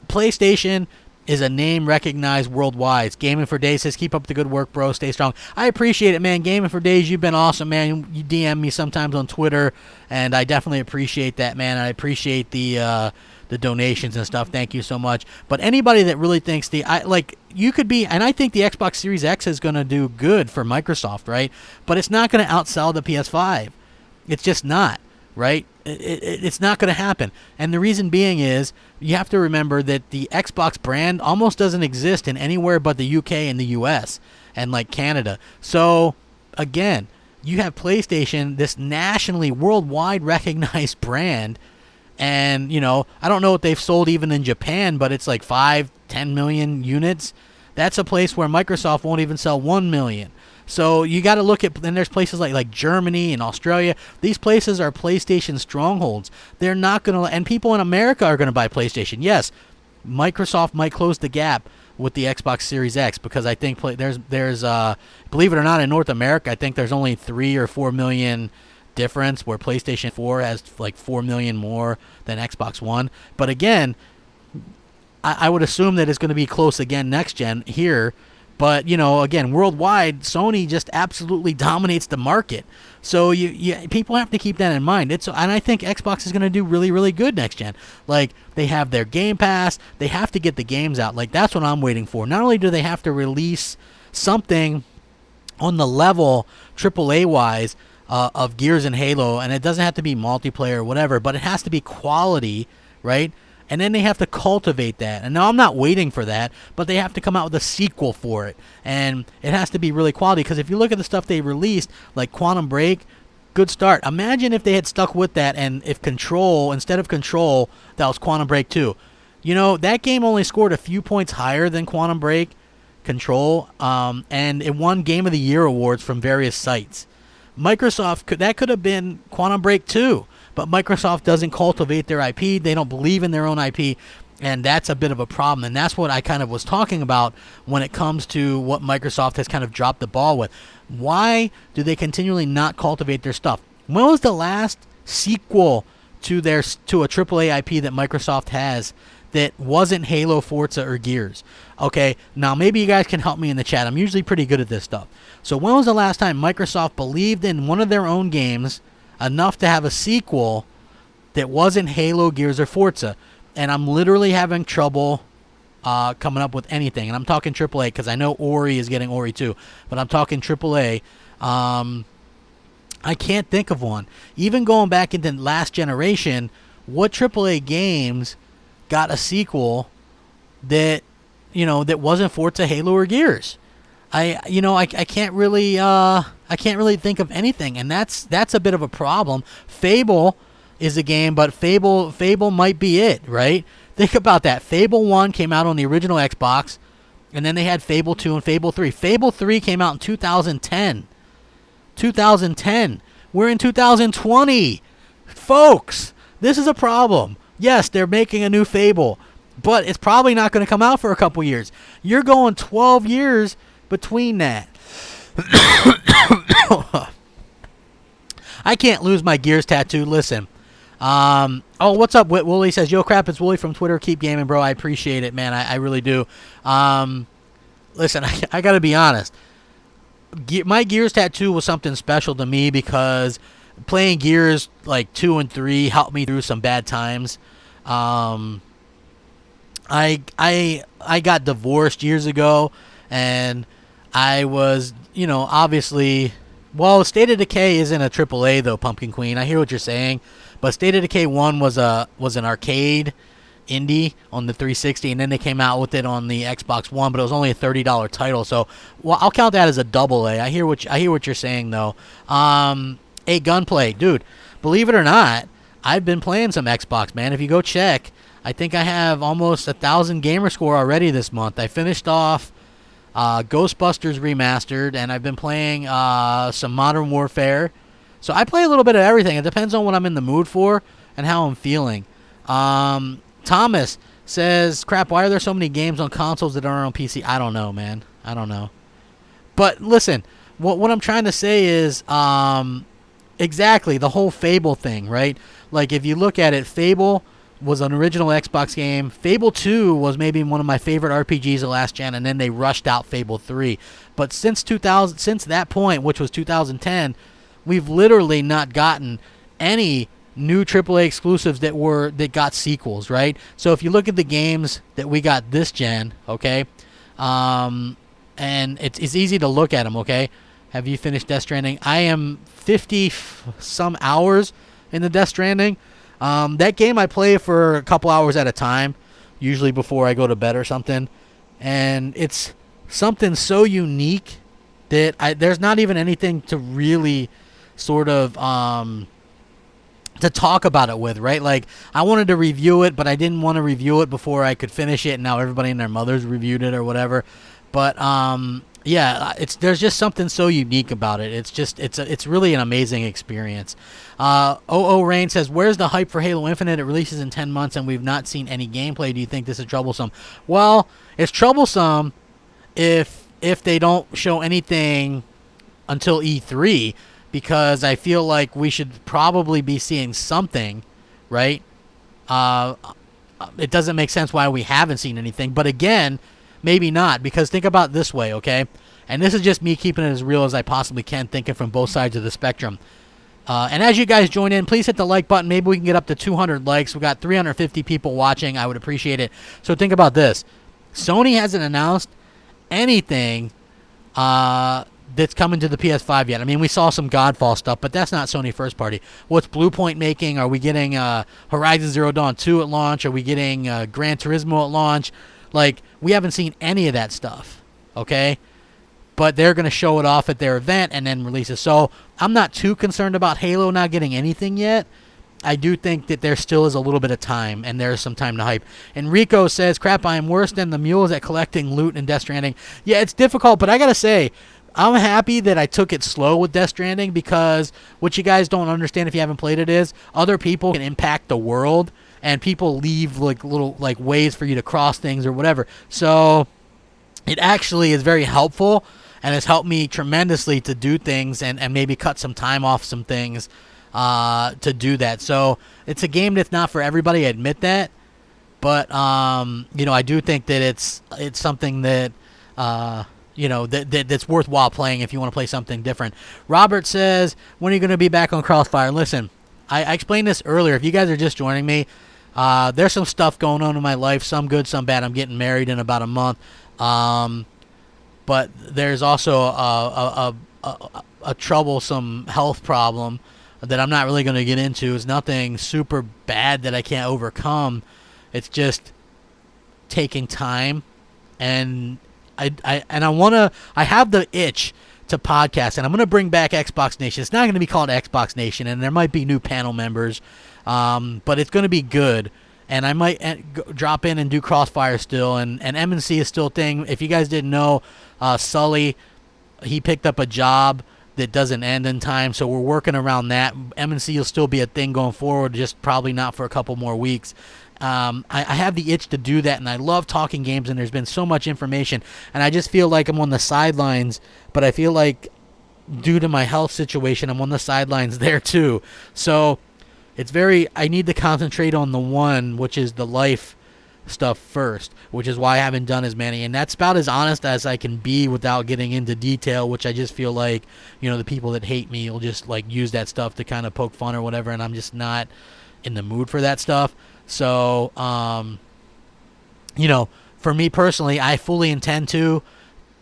PlayStation is a name recognized worldwide. Gaming for Days says, keep up the good work, bro. Stay strong. I appreciate it, man. Gaming for Days, you've been awesome, man. You DM me sometimes on Twitter, and I definitely appreciate that, man. I appreciate the donations and stuff. Thank you so much. But anybody that really thinks you could be, and I think the Xbox Series X is going to do good for Microsoft, right? But it's not going to outsell the PS5. It's just not, right? It's not going to happen. And the reason being is you have to remember that the Xbox brand almost doesn't exist in anywhere but the UK and the US and like Canada. So again, you have PlayStation, this nationally, worldwide recognized brand. And, I don't know what they've sold even in Japan, but it's like 5-10 million units. That's a place where Microsoft won't even sell 1 million. So you got to look at, and there's places like Germany and Australia. These places are PlayStation strongholds. They're not going to, and people in America are going to buy PlayStation. Yes, Microsoft might close the gap with the Xbox Series X because I think there's believe it or not, in North America, I think there's only 3 or 4 million difference, where PlayStation 4 has like 4 million more than Xbox One. But again, I would assume that it's going to be close again next gen here. But, again, worldwide, Sony just absolutely dominates the market. So people have to keep that in mind. And I think Xbox is going to do really, really good next gen. Like, they have their Game Pass. They have to get the games out. Like, that's what I'm waiting for. Not only do they have to release something on the level AAA-wise of Gears and Halo, and it doesn't have to be multiplayer or whatever, but it has to be quality, right? And then they have to cultivate that. And now I'm not waiting for that, but they have to come out with a sequel for it. And it has to be really quality, because if you look at the stuff they released, like Quantum Break, good start. Imagine if they had stuck with that, and if instead of Control, that was Quantum Break 2. That game only scored a few points higher than Quantum Break Control, and it won Game of the Year awards from various sites. Microsoft, that could have been Quantum Break 2. But Microsoft doesn't cultivate their IP. They don't believe in their own IP, and that's a bit of a problem. And that's what I kind of was talking about when it comes to what Microsoft has kind of dropped the ball with. Why do they continually not cultivate their stuff? When was the last sequel to a AAA IP that Microsoft has that wasn't Halo, Forza, or Gears? Okay, now maybe you guys can help me in the chat. I'm usually pretty good at this stuff. So when was the last time Microsoft believed in one of their own games enough to have a sequel that wasn't Halo, Gears, or Forza? And I'm literally having trouble coming up with anything. And I'm talking AAA, because I know Ori is getting Ori 2, but I'm talking AAA. I can't think of one. Even going back into last generation, what AAA games got a sequel that wasn't Forza, Halo, or Gears? I can't really think of anything, and that's a bit of a problem. Fable is a game, but Fable might be it, right? Think about that. Fable 1 came out on the original Xbox, and then they had Fable 2 and Fable 3. Fable 3 came out in 2010. 2010. We're in 2020. Folks, this is a problem. Yes, they're making a new Fable. but it's probably not going to come out for a couple years. You're going 12 years between that. I can't lose my Gears tattoo. Listen. Oh, what's up? Wooly says, yo, crap, it's Wooly from Twitter. Keep gaming, bro. I appreciate it, man. I really do. Listen, I got to be honest. My Gears tattoo was something special to me because playing Gears like 2 and 3 helped me through some bad times. I got divorced years ago, and I was, obviously, well, State of Decay isn't a AAA though, Pumpkin Queen. I hear what you're saying, but State of Decay 1 was an arcade indie on the 360, and then they came out with it on the Xbox One, but it was only a $30 title. So, well, I'll count that as a double A. I hear what you're saying though. Gunplay, dude. Believe it or not, I've been playing some Xbox, man. If you go check, I think I have almost 1,000 gamer score already this month. I finished off Ghostbusters Remastered, and I've been playing some Modern Warfare. So I play a little bit of everything. It depends on what I'm in the mood for and how I'm feeling. Thomas says, crap, why are there so many games on consoles that aren't on PC? I don't know, man. I don't know. But listen, what I'm trying to say is exactly the whole Fable thing, right? Like, if you look at it, Fable was an original Xbox game. Fable 2 was maybe one of my favorite RPGs of last gen, and then they rushed out Fable 3. But since that point, which was 2010, we've literally not gotten any new AAA exclusives that got sequels, right? So if you look at the games that we got this gen, okay, and it's easy to look at them, okay? Have you finished Death Stranding? I am 50-some hours in the Death Stranding. That game I play for a couple hours at a time, usually before I go to bed or something, and it's something so unique that there's not even anything to really sort of to talk about it with, right? Like, I wanted to review it, but I didn't want to review it before I could finish it, and now everybody and their mothers reviewed it or whatever. But yeah, there's just something so unique about it. It's really an amazing experience. Rain says, where's the hype for Halo Infinite? It releases in 10 months and we've not seen any gameplay. Do you think this is troublesome? Well, it's troublesome if they don't show anything until E3, because I feel like we should probably be seeing something, right? It doesn't make sense why we haven't seen anything. But again, maybe not, because think about it this way, okay? And this is just me keeping it as real as I possibly can, thinking from both sides of the spectrum. And as you guys join in, please hit the like button. Maybe we can get up to 200 likes. We've got 350 people watching. I would appreciate it. So think about this. Sony hasn't announced anything that's coming to the PS5 yet. I mean, we saw some Godfall stuff, but that's not Sony first party. What's Bluepoint making? Are we getting Horizon Zero Dawn 2 at launch? Are we getting Gran Turismo at launch? Like, we haven't seen any of that stuff, okay? But they're going to show it off at their event and then release it. So I'm not too concerned about Halo not getting anything yet. I do think that there still is a little bit of time, and there's some time to hype. Enrico says, crap, I am worse than the mules at collecting loot in Death Stranding. Yeah, it's difficult, but I got to say, I'm happy that I took it slow with Death Stranding, because what you guys don't understand if you haven't played it is other people can impact the world, and people leave like little like ways for you to cross things or whatever. So it actually is very helpful, and has helped me tremendously to do things and maybe cut some time off some things to do that. So it's a game that's not for everybody, I admit that. But I do think that it's something that that's worthwhile playing if you want to play something different. Robert says, when are you going to be back on Crossfire? Listen, I explained this earlier. If you guys are just joining me, there's some stuff going on in my life, some good, some bad. I'm getting married in about a month. But there's also a troublesome health problem that I'm not really going to get into. It's nothing super bad that I can't overcome. It's just taking time, and I have the itch to podcast, and I'm going to bring back Xbox Nation. It's not going to be called Xbox Nation, and there might be new panel members, but it's going to be good. And I might drop in and do Crossfire still, and M&C is still a thing. If you guys didn't know, Sully, he picked up a job that doesn't end in time, so we're working around that. M&C will still be a thing going forward, just probably not for a couple more weeks. I have the itch to do that, and I love talking games, and there's been so much information, and I just feel like I'm on the sidelines, but I feel like due to my health situation, I'm on the sidelines there too. So I need to concentrate on the one, which is the life stuff first, which is why I haven't done as many, and that's about as honest as I can be without getting into detail, which I just feel like, the people that hate me will just like use that stuff to kind of poke fun or whatever, and I'm just not in the mood for that stuff. So for me personally, I fully intend to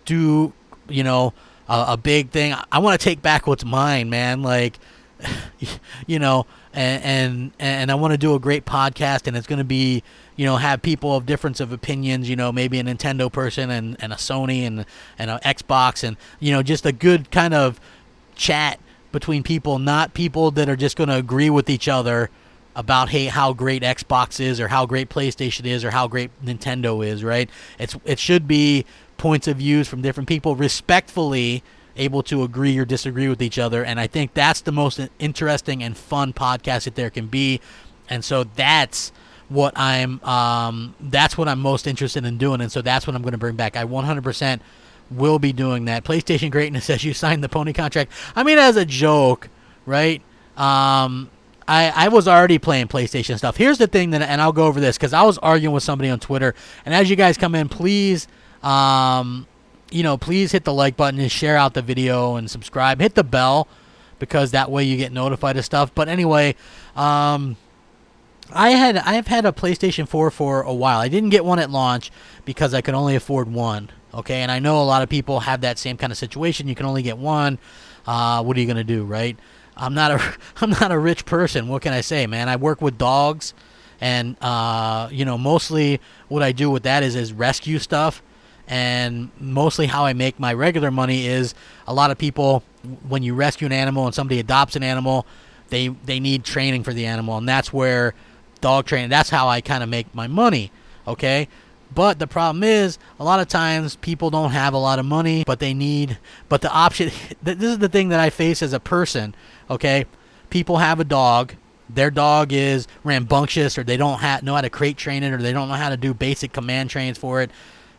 do a big thing. I want to take back what's mine, man, like and I want to do a great podcast, and it's going to be have people of difference of opinions, maybe a Nintendo person and a Sony and an Xbox, and just a good kind of chat between people, not people that are just going to agree with each other about how great Xbox is or how great PlayStation is or how great Nintendo is, right? It should be points of views from different people, respectfully able to agree or disagree with each other, and I think that's the most interesting and fun podcast that there can be, and so that's what I'm most interested in doing, and so that's what I'm going to bring back. I 100% will be doing that. PlayStation Greatness says you signed the pony contract. I mean, as a joke, right? I was already playing PlayStation stuff. Here's the thing and I'll go over this because I was arguing with somebody on Twitter, and as you guys come in, please, please hit the like button and share out the video and subscribe. Hit the bell because that way you get notified of stuff. But anyway, I've had a PlayStation 4 for a while. I didn't get one at launch because I could only afford one. Okay, and I know a lot of people have that same kind of situation. You can only get one. What are you gonna do, right? I'm not a rich person. What can I say, man? I work with dogs, and mostly what I do with that is rescue stuff. And mostly how I make my regular money is a lot of people, when you rescue an animal and somebody adopts an animal, they need training for the animal, and that's where dog training, that's how I kind of make my money, okay? But the problem is, a lot of times people don't have a lot of money, but the option, this is the thing that I face as a person, okay? People have a dog, their dog is rambunctious, or they don't know how to crate train it, or they don't know how to do basic command trains for it,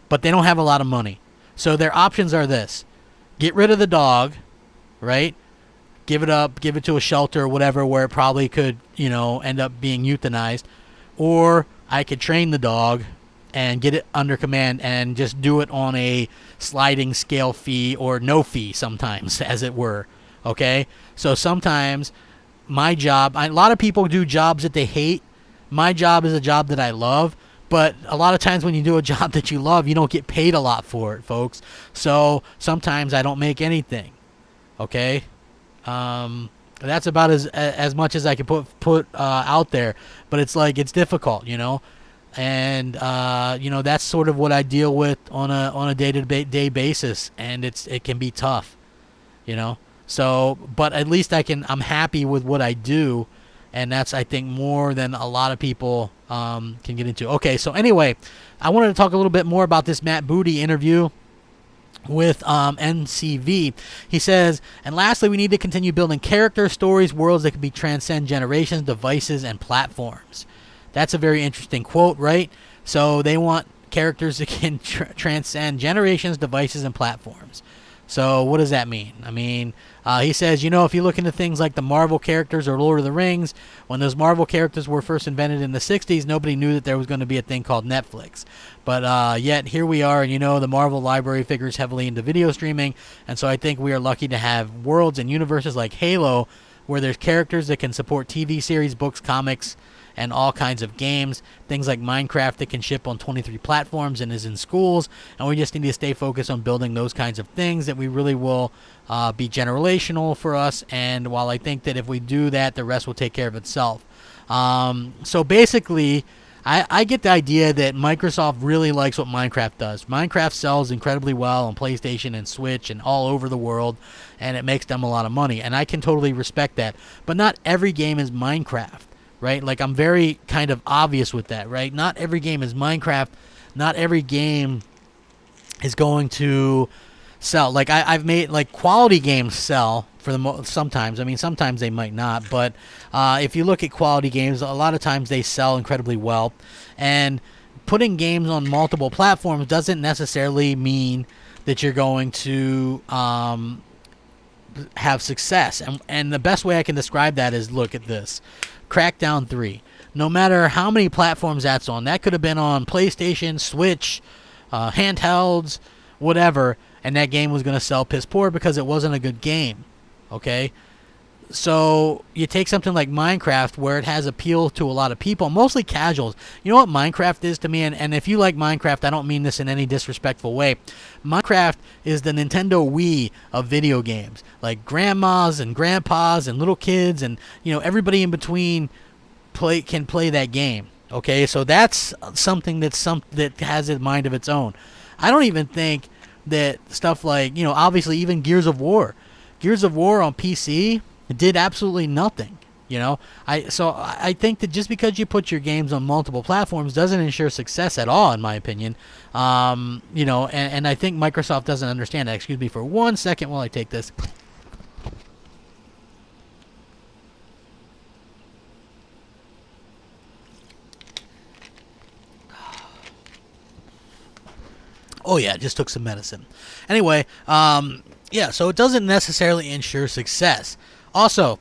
but they don't have a lot of money. So their options are this: get rid of the dog, right? Give it to a shelter or whatever where it probably could, end up being euthanized. Or I could train the dog and get it under command and just do it on a sliding scale fee or no fee sometimes, as it were, okay? So sometimes my job, a lot of people do jobs that they hate. My job is a job that I love. But a lot of times when you do a job that you love, you don't get paid a lot for it, folks. So sometimes I don't make anything, okay? That's about as much as I can put out there. But it's difficult, and that's sort of what I deal with on a day-to-day basis, and it can be tough, So, but at least I'm happy with what I do. And that's, I think, more than a lot of people can get into. Okay, so anyway, I wanted to talk a little bit more about this Matt Booty interview with NCV. He says, and lastly, we need to continue building characters, stories, worlds that can transcend generations, devices, and platforms. That's a very interesting quote, right? So they want characters that can transcend generations, devices, and platforms. So what does that mean? I mean, he says, if you look into things like the Marvel characters or Lord of the Rings, when those Marvel characters were first invented in the 60s, nobody knew that there was going to be a thing called Netflix. But yet here we are, and the Marvel library figures heavily into video streaming, and so I think we are lucky to have worlds and universes like Halo, where there's characters that can support TV series, books, comics, and all kinds of games. Things like Minecraft that can ship on 23 platforms and is in schools, and we just need to stay focused on building those kinds of things that we really will be generational for us. And while I think that if we do that, the rest will take care of itself. So basically, I get the idea that Microsoft really likes what Minecraft does. Minecraft sells incredibly well on PlayStation and Switch and all over the world, and it makes them a lot of money, and I can totally respect that. But not every game is Minecraft, right? Like, I'm very kind of obvious with that, right? Not every game is Minecraft. Not every game is going to sell. Like I've made like quality games sell for the sometimes. I mean, sometimes they might not, but if you look at quality games, a lot of times they sell incredibly well. And putting games on multiple platforms doesn't necessarily mean that you're going to have success. And the best way I can describe that is, look at this. Crackdown 3. No matter how many platforms that's on, that could have been on PlayStation, Switch, handhelds, whatever, and that game was going to sell piss poor because it wasn't a good game. Okay? So you take something like Minecraft, where it has appeal to a lot of people, mostly casuals. You know what Minecraft is to me? And if you like Minecraft, I don't mean this in any disrespectful way. Minecraft is the Nintendo Wii of video games. Like grandmas and grandpas and little kids and, you know, everybody in between can play that game. Okay, so that's something that has a mind of its own. I don't even think that stuff like, you know, obviously even Gears of War on PC did absolutely nothing. You know, I think that just because you put your games on multiple platforms doesn't ensure success at all, in my opinion. You know, and I think Microsoft doesn't understand that. Excuse me for 1 second while I take this. Oh yeah, just took some medicine. Anyway, yeah, so it doesn't necessarily ensure success. Also,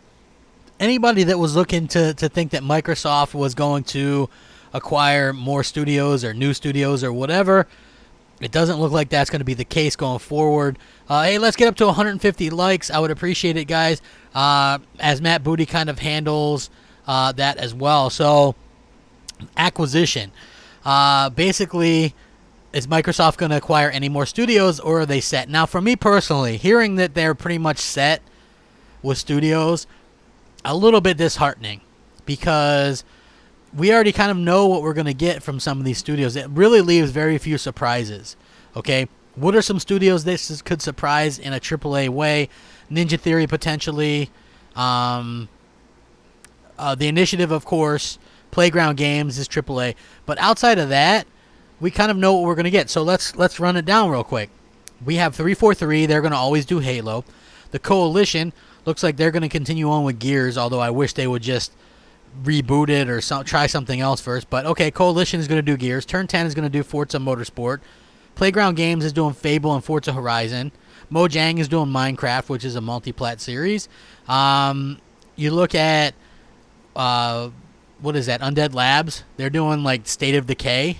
anybody that was looking to think that Microsoft was going to acquire more studios or new studios or whatever, it doesn't look like that's going to be the case going forward. Hey, let's get up to 150 likes. I would appreciate it, guys, as Matt Booty kind of handles that as well. So, acquisition. Basically, is Microsoft going to acquire any more studios, or are they set? Now, for me personally, hearing that they're pretty much set with studios, a little bit disheartening, because we already kind of know what we're going to get from some of these studios. It really leaves very few surprises. Okay, what are some studios this could surprise in a AAA way? Ninja Theory potentially, the Initiative, of course. Playground Games is AAA, but outside of that, we kind of know what we're going to get. So let's run it down real quick. We have 343. They're going to always do Halo. The Coalition looks like they're going to continue on with Gears, although I wish they would just reboot it or try something else first. But okay, Coalition is going to do Gears. Turn 10 is going to do Forza Motorsport. Playground Games is doing Fable and Forza Horizon. Mojang is doing Minecraft, which is a multi-plat series. You look at, what is that, Undead Labs. They're doing like State of Decay.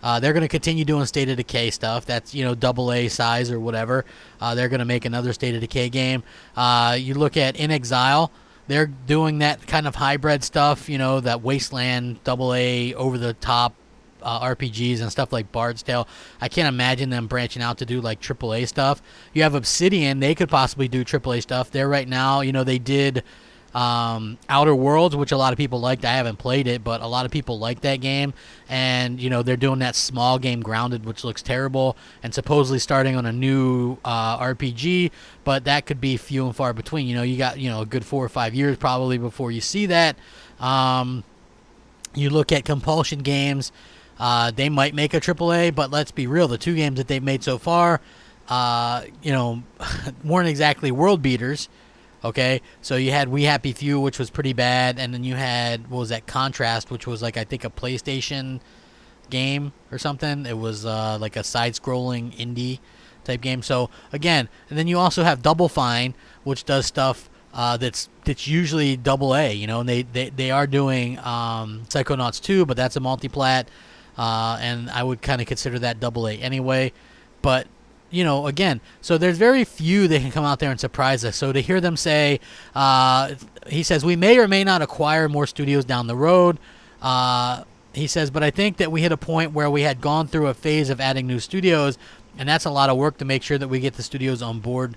They're going to continue doing State of Decay stuff. That's, you know, AA size or whatever. They're going to make another State of Decay game. You look at In Exile. They're doing that kind of hybrid stuff, you know, that Wasteland, AA, over-the-top RPGs and stuff like Bard's Tale. I can't imagine them branching out to do, like, AAA stuff. You have Obsidian. They could possibly do AAA stuff. They're right now, you know, they did Outer Worlds, which a lot of people liked. I haven't played it, but a lot of people like that game. And, you know, they're doing that small game Grounded, which looks terrible, and supposedly starting on a new RPG, but that could be few and far between. You know, you got, you know, a good 4 or 5 years probably before you see that. You look at Compulsion Games. They might make a AAA, but let's be real. The 2 games that they've made so far, you know, weren't exactly world beaters. Okay, so you had We Happy Few, which was pretty bad, and then you had, what was that, Contrast, which was like, I think, a PlayStation game or something. It was like a side-scrolling indie type game. So again, and then you also have Double Fine, which does stuff that's usually AA. You know, and they are doing Psychonauts 2, but that's a multi-plat, and I would kind of consider that AA anyway. But you know, again, so there's very few that can come out there and surprise us. So to hear them say, he says, we may or may not acquire more studios down the road. He says, but I think that we hit a point where we had gone through a phase of adding new studios, and that's a lot of work to make sure that we get the studios on board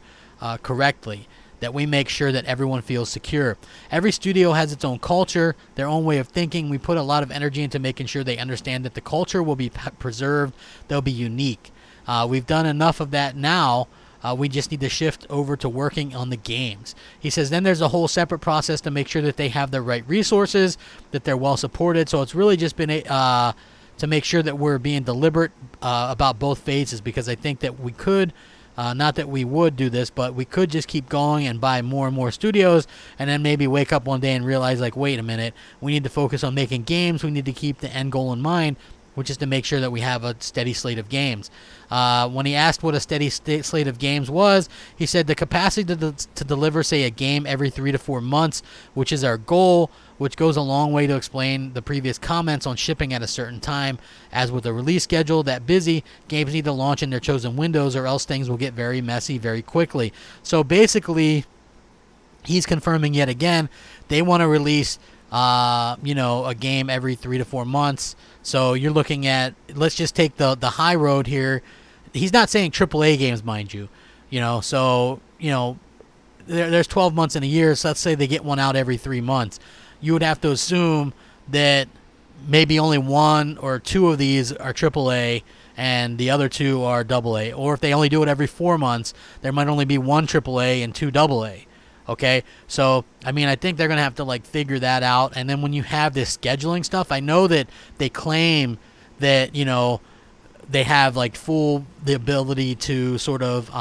correctly, that we make sure that everyone feels secure. Every studio has its own culture, their own way of thinking. We put a lot of energy into making sure they understand that the culture will be preserved. They'll be unique. We've done enough of that now. We just need to shift over to working on the games. He says then there's a whole separate process to make sure that they have the right resources, that they're well supported. So it's really just been to make sure that we're being deliberate about both phases, because I think that we could Not that we would do this, but we could just keep going and buy more and more studios, and then maybe wake up one day and realize, like, wait a minute, we need to focus on making games. We need to keep the end goal in mind, which is to make sure that we have a steady slate of games. When he asked what a steady slate of games was, he said the capacity to deliver, say, a game every 3 to 4 months, which is our goal, which goes a long way to explain the previous comments on shipping at a certain time. As with a release schedule that busy, games need to launch in their chosen windows, or else things will get very messy very quickly. So basically, he's confirming yet again they want to release a game every 3 to 4 months. So you're looking at, let's just take the high road here. He's not saying AAA games, mind you. There's 12 months in a year, so let's say they get one out every 3 months. You would have to assume that maybe only 1 or 2 of these are AAA and the other 2 are AA. Or if they only do it every 4 months, there might only be 1 AAA and 2 AA. Okay, so I think they're gonna have to like figure that out. And then when you have this scheduling stuff, I know that they claim that they have like the ability to sort of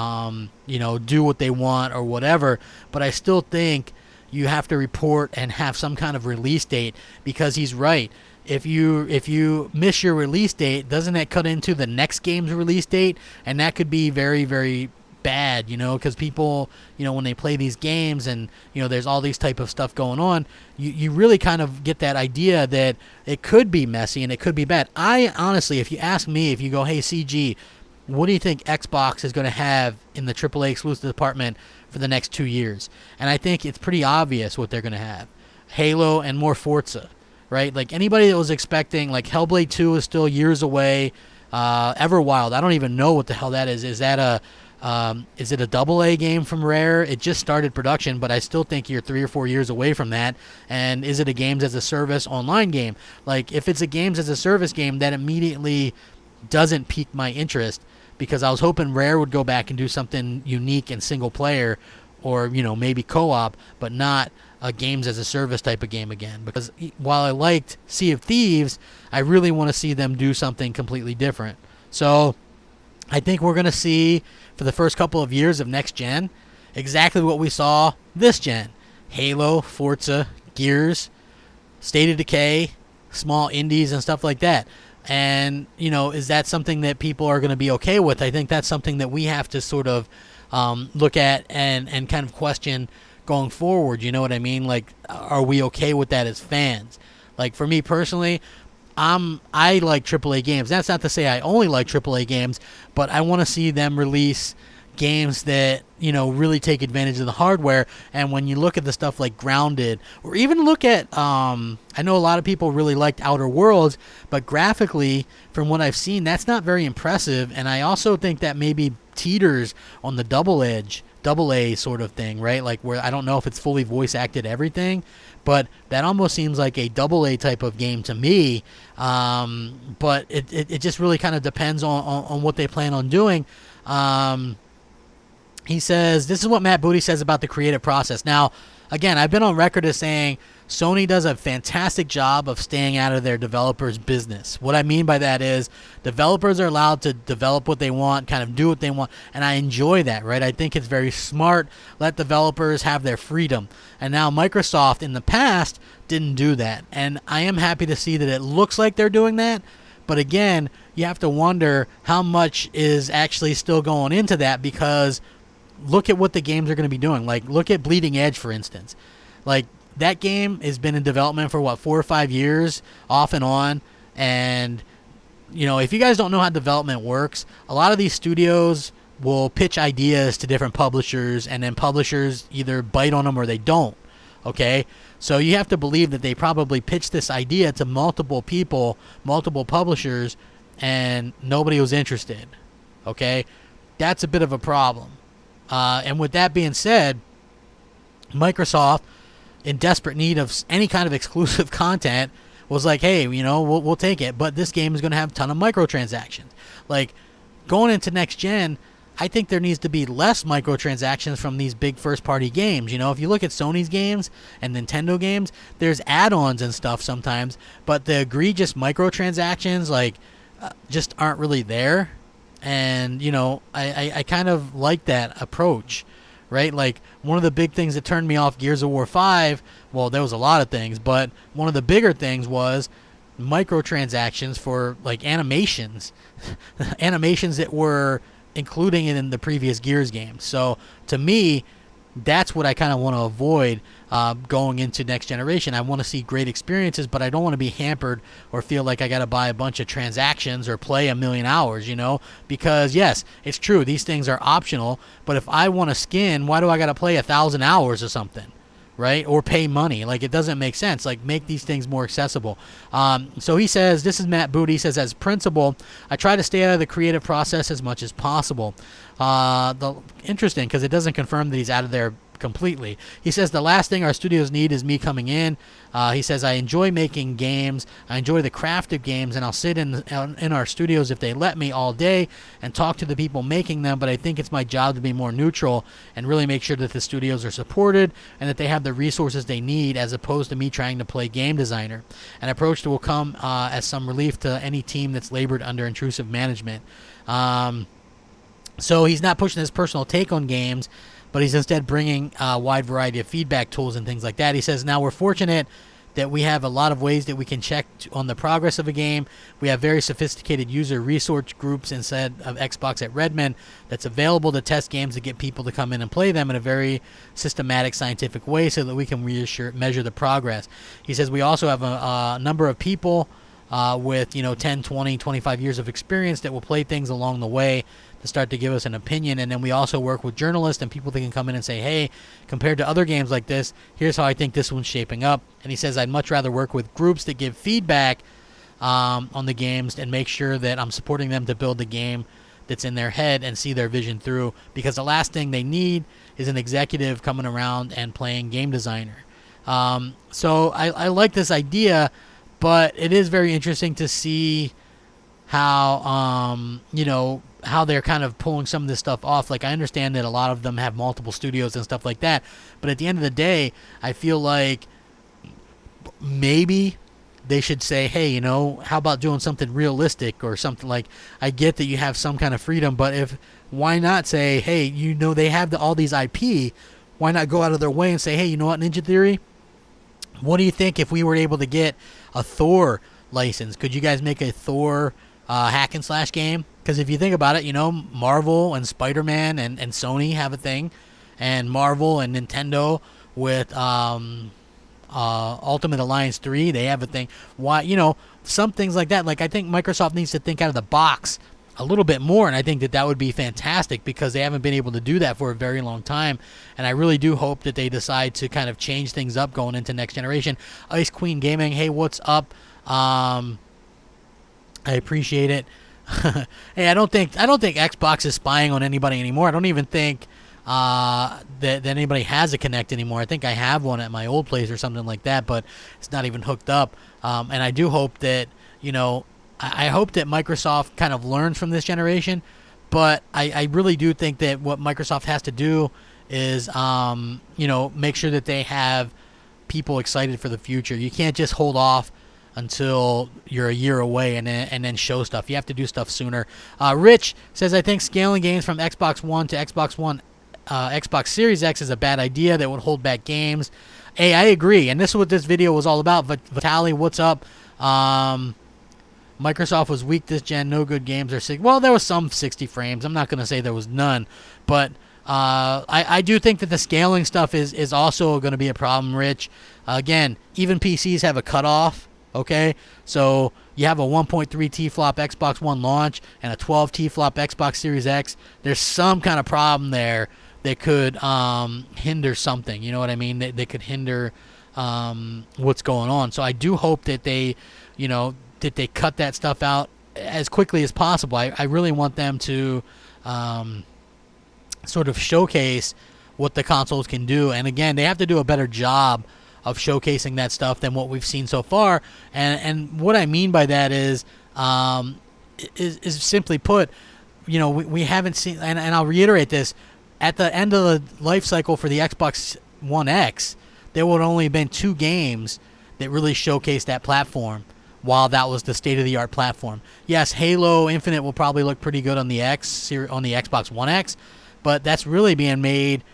do what they want or whatever. But I still think you have to report and have some kind of release date, because he's right. If you miss your release date, doesn't that cut into the next game's release date? And that could be very, very bad, because people, when they play these games and, there's all these type of stuff going on, you really kind of get that idea that it could be messy and it could be bad. I honestly, if you ask me, if you go, hey, CG, what do you think Xbox is going to have in the AAA exclusive department for the next 2 years? And I think it's pretty obvious what they're going to have. Halo and more Forza, right? Like anybody that was expecting, like Hellblade 2 is still years away. Everwild, I don't even know what the hell that is. Is that is it a AA game from Rare? It just started production, but I still think you're 3 or 4 years away from that. And is it a games as a service online game? Like if it's a games as a service game, that immediately doesn't pique my interest, because I was hoping Rare would go back and do something unique and single player, or maybe co-op, but not a games as a service type of game again. Because while I liked Sea of Thieves, I really want to see them do something completely different. So I think we're going to see, for the first couple of years of next gen, exactly what we saw this gen. Halo, Forza, Gears, State of Decay, small indies and stuff like that. And, is that something that people are going to be okay with? I think that's something that we have to sort of look at and kind of question going forward. You know what I mean? Like, are we okay with that as fans? Like, for me personally, I like AAA games. That's not to say I only like AAA games, but I want to see them release games that, really take advantage of the hardware. And when you look at the stuff like Grounded, or even look at, I know a lot of people really liked Outer Worlds, but graphically, from what I've seen, that's not very impressive. And I also think that maybe teeters on the AA sort of thing, right? Like where I don't know if it's fully voice acted everything, but that almost seems like a AA type of game to me. But it just really kind of depends on what they plan on doing. He says, this is what Matt Booty says about the creative process. Now, again, I've been on record as saying Sony does a fantastic job of staying out of their developers' business. What I mean by that is developers are allowed to develop what they want, kind of do what they want, and I enjoy that, right? I think it's very smart. Let developers have their freedom. And now Microsoft in the past didn't do that, and I am happy to see that it looks like they're doing that. But again, you have to wonder how much is actually still going into that, because look at what the games are going to be doing. Like, look at Bleeding Edge, for instance. Like, that game has been in development for, 4 or 5 years, off and on. And, if you guys don't know how development works, a lot of these studios will pitch ideas to different publishers, and then publishers either bite on them or they don't. Okay? So you have to believe that they probably pitched this idea to multiple people, multiple publishers, and nobody was interested. Okay? That's a bit of a problem. And with that being said, Microsoft, in desperate need of any kind of exclusive content, was like, hey, we'll take it, but this game is going to have a ton of microtransactions. Like, going into next gen, I think there needs to be less microtransactions from these big first-party games. If you look at Sony's games and Nintendo games, there's add-ons and stuff sometimes, but the egregious microtransactions, just aren't really there. And, you know, I kind of like that approach, right? Like, one of the big things that turned me off Gears of War 5, well, there was a lot of things, but one of the bigger things was microtransactions for, like, animations. Animations that were including it in the previous Gears game. So, to me, that's what I kind of want to avoid going into next generation. I want to see great experiences, but I don't want to be hampered or feel like I got to buy a bunch of transactions or play a million hours, you know? Because, yes, it's true, these things are optional, but if I want a skin, why do I got to play 1,000 hours or something? Right? Or pay money. Like, it doesn't make sense. Like, make these things more accessible. So he says, this is Matt Booty. He says, as principal, I try to stay out of the creative process as much as possible. Interesting, because it doesn't confirm that he's out of there completely. He says, the last thing our studios need is me coming in. He says, I enjoy making games. I enjoy the craft of games, and I'll sit in our studios if they let me all day and talk to the people making them, but I think it's my job to be more neutral and really make sure that the studios are supported and that they have the resources they need, as opposed to me trying to play game designer. An approach that will come as some relief to any team that's labored under intrusive management. So he's not pushing his personal take on games, but he's instead bringing a wide variety of feedback tools and things like that. He says, now we're fortunate that we have a lot of ways that we can check on the progress of a game. We have very sophisticated user resource groups inside of Xbox at Redmond that's available to test games to get people to come in and play them in a very systematic, scientific way so that we can measure the progress. He says we also have a number of people with 10, 20, 25 years of experience that will play things along the way to start to give us an opinion. And then we also work with journalists and people that can come in and say, hey, compared to other games like this, here's how I think this one's shaping up. And he says, I'd much rather work with groups that give feedback on the games and make sure that I'm supporting them to build the game that's in their head and see their vision through, because the last thing they need is an executive coming around and playing game designer. So I like this idea, but it is very interesting to see how, how they're kind of pulling some of this stuff off. Like, I understand that a lot of them have multiple studios and stuff like that, but at the end of the day, I feel like maybe they should say, hey, how about doing something realistic or something? Like, I get that you have some kind of freedom, but why not say, hey, they have all these IP, why not go out of their way and say, hey, you know what, Ninja Theory? What do you think if we were able to get a Thor license? Could you guys make a Thor hack and slash game? Because if you think about it, Marvel and Spider-Man and Sony have a thing, and Marvel and Nintendo with Ultimate Alliance 3, they have a thing. Why, some things like that. Like, I think Microsoft needs to think out of the box a little bit more, and I think that would be fantastic, because they haven't been able to do that for a very long time, and I really do hope that they decide to kind of change things up going into next generation. Ice Queen Gaming, hey, what's up? I appreciate it. Hey, I don't think Xbox is spying on anybody anymore. I don't even think that anybody has a Kinect anymore. I think I have one at my old place or something like that, but it's not even hooked up. And I do hope that, I hope that Microsoft kind of learns from this generation, but I really do think that what Microsoft has to do is, make sure that they have people excited for the future. You can't just hold off until you're a year away and then show stuff. You have to do stuff sooner. Rich says, I think scaling games from Xbox One to Xbox Series X is a bad idea that would hold back games. Hey, I agree, and this is what this video was all about. Vitaly, what's up? Microsoft was weak this gen. No good games are well, there was some 60 frames. I'm not going to say there was none, but I do think that the scaling stuff is also going to be a problem, Rich. Again, even PCs have a cutoff. Okay, so you have a 1.3 T-flop Xbox One launch and a 12 T-flop Xbox Series X. There's some kind of problem there that could hinder something. You know what I mean? They could hinder what's going on. So I do hope that they, that they cut that stuff out as quickly as possible. I really want them to sort of showcase what the consoles can do. And again, they have to do a better job of showcasing that stuff than what we've seen so far. And what I mean by that is simply put, we haven't seen, and I'll reiterate this, at the end of the life cycle for the Xbox One X, there would only have been 2 games that really showcased that platform. while that was the state-of-the-art platform. Yes, Halo Infinite will probably look pretty good on the Xbox One X, but that's really being made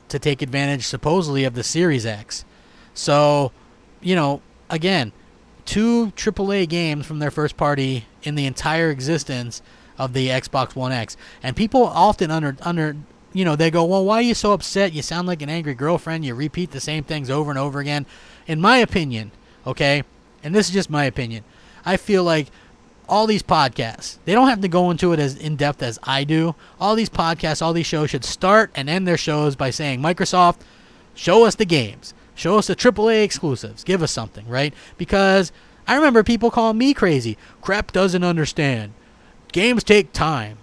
to take advantage, supposedly, of the Series X. So, again, 2 AAA games from their first party in the entire existence of the Xbox One X. And people often they go, well, why are you so upset? You sound like an angry girlfriend. You repeat the same things over and over again. In my opinion, okay, and this is just my opinion, I feel like all these podcasts, they don't have to go into it as in-depth as I do. All these podcasts, all these shows should start and end their shows by saying, Microsoft, show us the games. Show us the AAA exclusives. Give us something, right? Because I remember people calling me crazy. Crap doesn't understand. Games take time.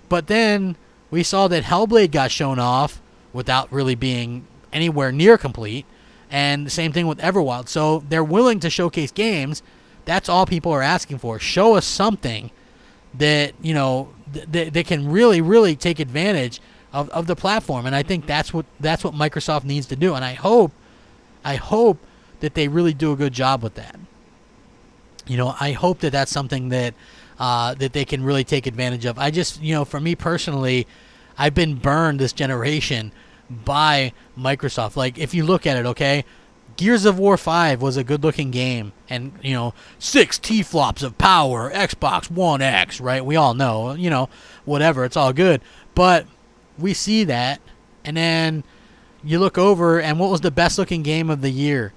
But then we saw that Hellblade got shown off without really being anywhere near complete. And the same thing with Everwild. So they're willing to showcase games. That's all people are asking for. Show us something that, that can really, really take advantage of the platform. And I think that's what Microsoft needs to do. And I hope that they really do a good job with that. I hope that that's something that that they can really take advantage of. I just, for me personally, I've been burned this generation by Microsoft. Like, if you look at it, okay, Gears of War 5 was a good-looking game, and, 6 T-flops of power, Xbox One X, right? We all know, whatever, it's all good. But we see that, and then you look over, and what was the best-looking game of the year?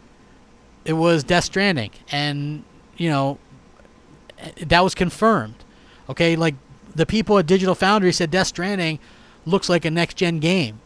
It was Death Stranding, and, that was confirmed. Okay, like, the people at Digital Foundry said Death Stranding looks like a next-gen game.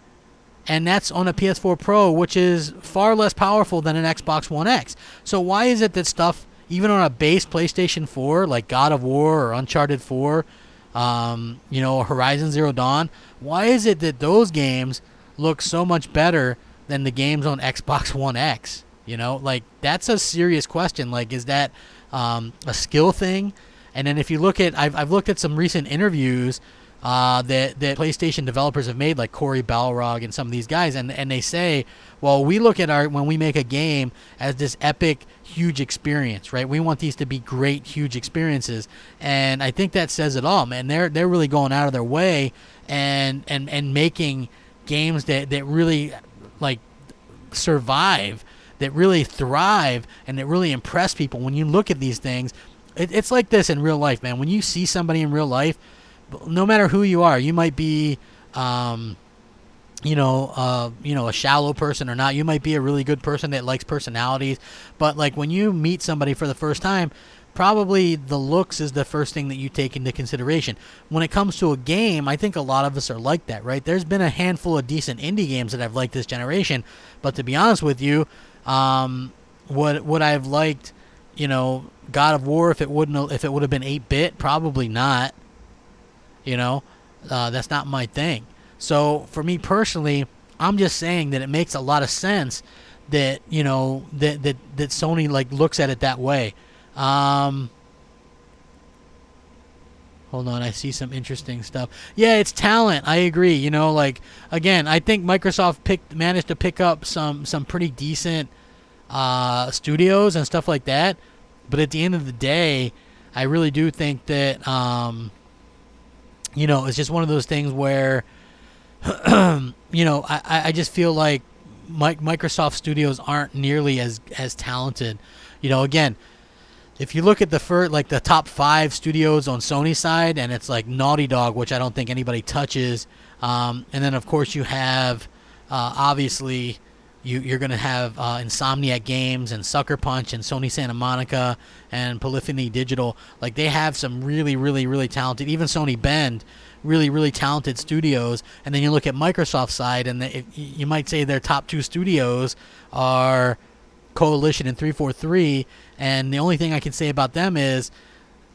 And that's on a PS4 Pro, which is far less powerful than an Xbox One X. So why is it that stuff, even on a base PlayStation 4, like God of War or Uncharted 4, Horizon Zero Dawn, why is it that those games look so much better than the games on Xbox One X? That's a serious question. Like, is that a skill thing? And then if you look at, I've looked at some recent interviews that PlayStation developers have made, like Corey Balrog and some of these guys, and they say, well, we look at when we make a game as this epic, huge experience, right? We want these to be great, huge experiences, and I think that says it all, man. They're really going out of their way and making games that really like survive, that really thrive, and that really impress people. When you look at these things, it's like this in real life, man. When you see somebody in real life, no matter who you are, you might be, a shallow person or not. You might be a really good person that likes personalities. But, like, when you meet somebody for the first time, probably the looks is the first thing that you take into consideration. When it comes to a game, I think a lot of us are like that, right? There's been a handful of decent indie games that I've liked this generation. But to be honest with you, would I've liked, God of War if it would have been 8-bit? Probably not. That's not my thing. So for me personally, I'm just saying that it makes a lot of sense that that Sony like looks at it that way. Hold on, I see some interesting stuff. Yeah, it's talent. I agree. Again, I think Microsoft managed to pick up some pretty decent studios and stuff like that. But at the end of the day, I really do think that it's just one of those things where, I just feel like Microsoft studios aren't nearly as talented. Again, if you look at the top 5 studios on Sony's side, and it's like Naughty Dog, which I don't think anybody touches, and then of course you have, obviously, you're going to have Insomniac Games and Sucker Punch and Sony Santa Monica and Polyphony Digital. Like, they have some really, really, really talented, even Sony Bend, really, really talented studios. And then you look at Microsoft's side, and you might say their top 2 studios are Coalition and 343. And the only thing I can say about them is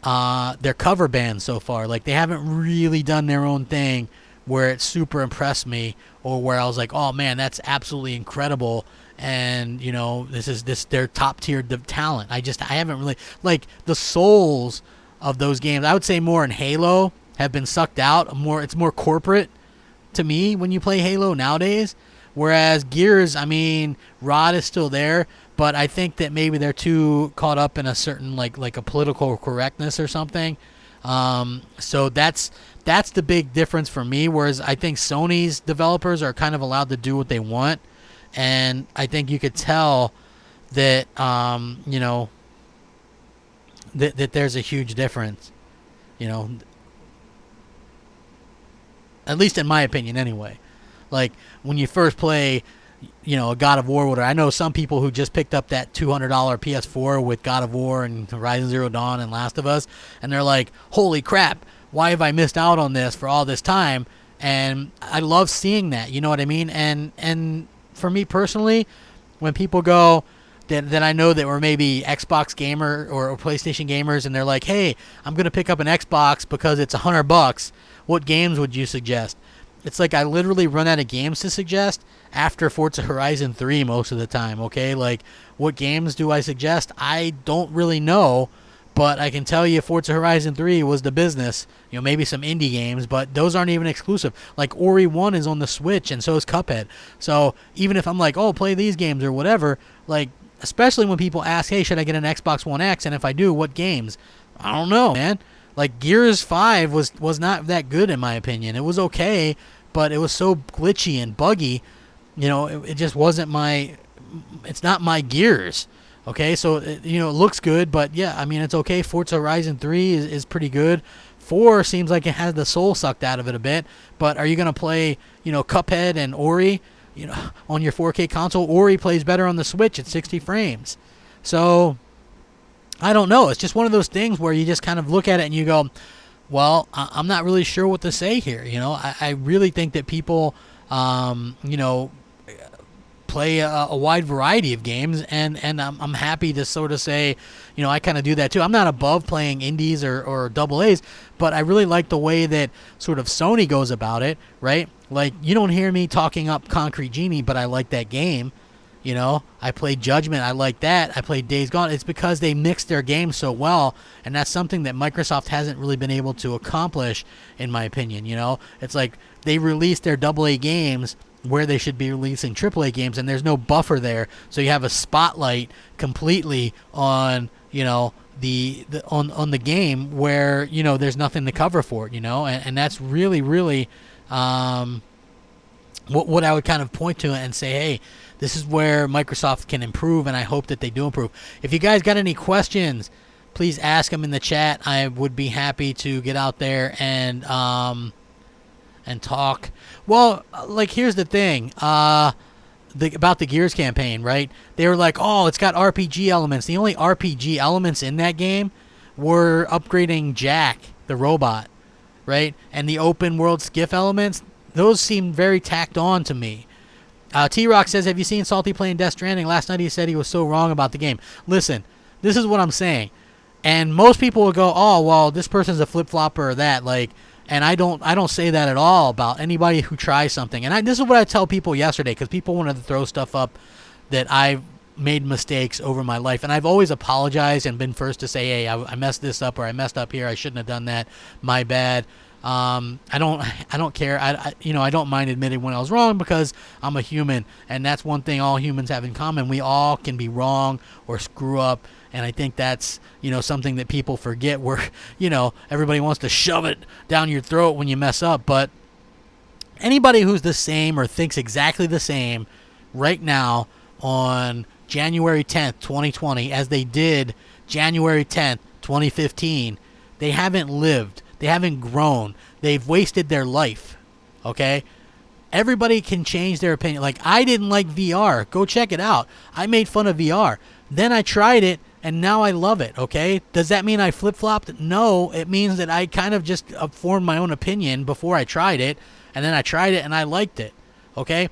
their cover bands so far. Like, they haven't really done their own thing where it super impressed me, or where I was like, oh man, that's absolutely incredible, and this is their top tier talent. I haven't really, like, the souls of those games, I would say more in Halo, have been sucked out. It's more corporate to me when you play Halo nowadays, whereas Gears, I mean, Rod is still there, but I think that maybe they're too caught up in a certain like a political correctness or something. So that's the big difference for me. Whereas I think Sony's developers are kind of allowed to do what they want, and I think you could tell that that there's a huge difference. At least in my opinion, anyway. Like when you first play, a God of War order. I know some people who just picked up that $200 PS4 with God of War and Horizon Zero Dawn and Last of Us, and they're like, holy crap, why have I missed out on this for all this time? And I love seeing that, you know what I mean? And for me personally, when people go that I know that were maybe Xbox gamer or PlayStation gamers, and they're like, hey, I'm going to pick up an Xbox because it's $100, what games would you suggest? It's like I literally run out of games to suggest after Forza Horizon 3 most of the time, okay? Like, what games do I suggest? I don't really know, but I can tell you Forza Horizon 3 was the business. Maybe some indie games, but those aren't even exclusive. Like, Ori 1 is on the Switch, and so is Cuphead. So, even if I'm like, oh, play these games or whatever, like, especially when people ask, hey, should I get an Xbox One X? And if I do, what games? I don't know, man. Like, Gears 5 was not that good in my opinion. It was okay, but it was so glitchy and buggy. It just wasn't it's not my Gears. Okay, so, it looks good, but yeah, I mean, it's okay. Forza Horizon 3 is pretty good. 4 seems like it has the soul sucked out of it a bit, but are you going to play, Cuphead and Ori, on your 4K console? Ori plays better on the Switch at 60 frames. So, I don't know. It's just one of those things where you just kind of look at it and you go, well, I'm not really sure what to say here. I really think that people, play a wide variety of games, and I'm happy to sort of say, I kind of do that too. I'm not above playing indies or double A's, but I really like the way that sort of Sony goes about it, right? Like, you don't hear me talking up Concrete Genie, but I like that game. I played Judgment. I like that. I played Days Gone. It's because they mix their games so well, and that's something that Microsoft hasn't really been able to accomplish, in my opinion. It's like they release their AA games where they should be releasing AAA games, and there's no buffer there, so you have a spotlight completely on on the game where there's nothing to cover for it, and that's really what I would kind of point to and say, hey, this is where Microsoft can improve, and I hope that they do improve. If you guys got any questions, please ask them in the chat. I would be happy to get out there and talk. Well, like, here's the thing. About the Gears campaign, right? They were like, oh, it's got RPG elements. The only RPG elements in that game were upgrading Jack, the robot, right? And the open world skiff elements, those seemed very tacked on to me. T-Rock says, have you seen Salty playing Death Stranding? Last night he said he was so wrong about the game. Listen, this is what I'm saying. And most people will go, oh, well, this person's a flip-flopper or that. Like, and I don't say that at all about anybody who tries something. And this is what I tell people yesterday, because people wanted to throw stuff up that I've made mistakes over my life. And I've always apologized and been first to say, hey, I messed this up, or I messed up here. I shouldn't have done that. My bad. I don't care. I don't mind admitting when I was wrong, because I'm a human, and that's one thing all humans have in common. We all can be wrong or screw up, and I think that's, something that people forget, where, everybody wants to shove it down your throat when you mess up. But anybody who's the same or thinks exactly the same right now on January 10th, 2020, as they did January 10th, 2015, they haven't lived. They haven't grown. They've wasted their life, okay? Everybody can change their opinion. Like, I didn't like VR. Go check it out. I made fun of VR. Then I tried it, and now I love it, okay? Does that mean I flip-flopped? No, it means that I kind of just formed my own opinion before I tried it, and then I tried it, and I liked it, okay?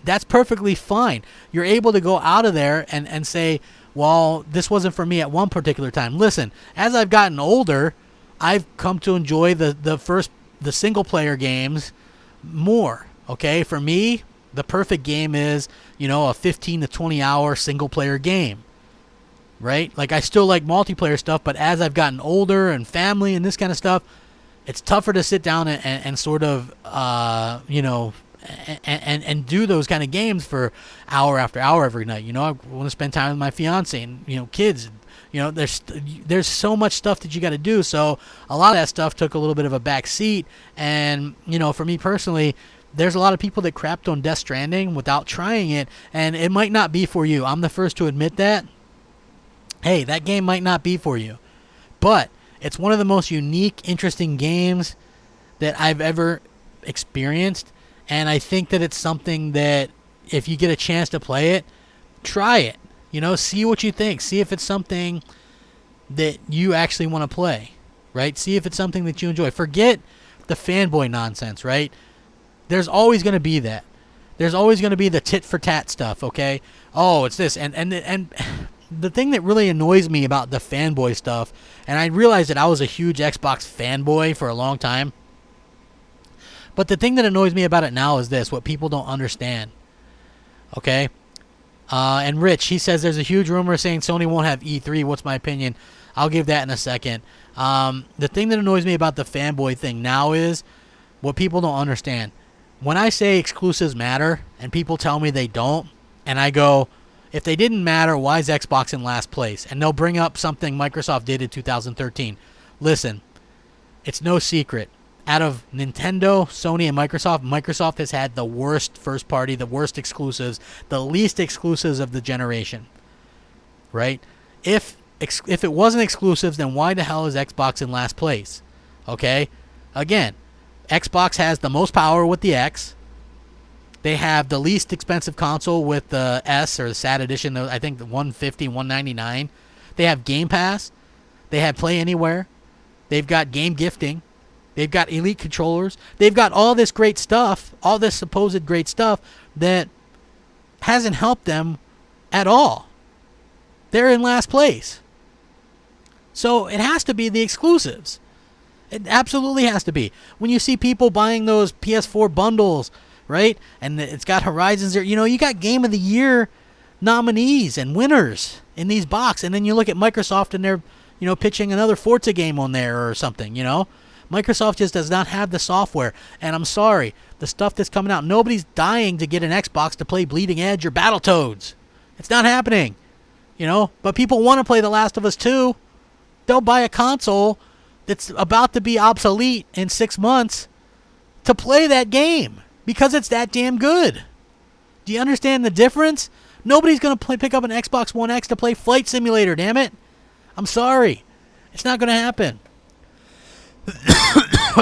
That's perfectly fine. You're able to go out of there and say, well, this wasn't for me at one particular time. Listen, as I've gotten older, I've come to enjoy the single player games more. Okay, for me, the perfect game is, a 15 to 20 hour single player game. Right? Like, I still like multiplayer stuff, but as I've gotten older and family and this kind of stuff, it's tougher to sit down and sort of and do those kind of games for hour after hour every night. You know, I want to spend time with my fiance and, you know, kids. You know, there's so much stuff that you got to do. So a lot of that stuff took a little bit of a back seat. And, you know, for me personally, there's a lot of people that crapped on Death Stranding without trying it, and it might not be for you. I'm the first to admit that. Hey, that game might not be for you. But it's one of the most unique, interesting games that I've ever experienced, and I think that it's something that if you get a chance to play it, try it. You know, see what you think. See if it's something that you actually want to play, right? See if it's something that you enjoy. Forget the fanboy nonsense, right? There's always going to be that. There's always going to be the tit-for-tat stuff, okay? Oh, it's this. And the thing that really annoys me about the fanboy stuff, and I realized that I was a huge Xbox fanboy for a long time, but the thing that annoys me about it now is this, what people don't understand, okay? And Rich, he says there's a huge rumor saying Sony won't have E3. What's my opinion? I'll give that in a second. The thing that annoys me about the fanboy thing now is what people don't understand. When I say exclusives matter and people tell me they don't, and I go, if they didn't matter, why is Xbox in last place? And they'll bring up something Microsoft did in 2013. Listen, it's no secret. Out of Nintendo, Sony, and Microsoft has had the worst first party, the worst exclusives, the least exclusives of the generation. Right? If it wasn't exclusives, then why the hell is Xbox in last place? Okay? Again, Xbox has the most power with the X. They have the least expensive console with the S, or the SAT edition, I think the $150, $199. They have Game Pass. They have Play Anywhere. They've got game gifting. They've got Elite controllers. They've got all this great stuff, all this supposed great stuff that hasn't helped them at all. They're in last place. So it has to be the exclusives. It absolutely has to be. When you see people buying those PS4 bundles, right? And it's got Horizon Zero. You know, you got Game of the Year nominees and winners in these boxes. And then you look at Microsoft and they're, you know, pitching another Forza game on there or something, you know. Microsoft just does not have the software. And I'm sorry, the stuff that's coming out, nobody's dying to get an Xbox to play Bleeding Edge or Battletoads. It's not happening, you know. But people want to play The Last of Us 2. They'll buy a console that's about to be obsolete in 6 months to play that game because it's that damn good. Do you understand the difference? Nobody's going to pick up an Xbox One X to play Flight Simulator, damn it. I'm sorry. It's not going to happen.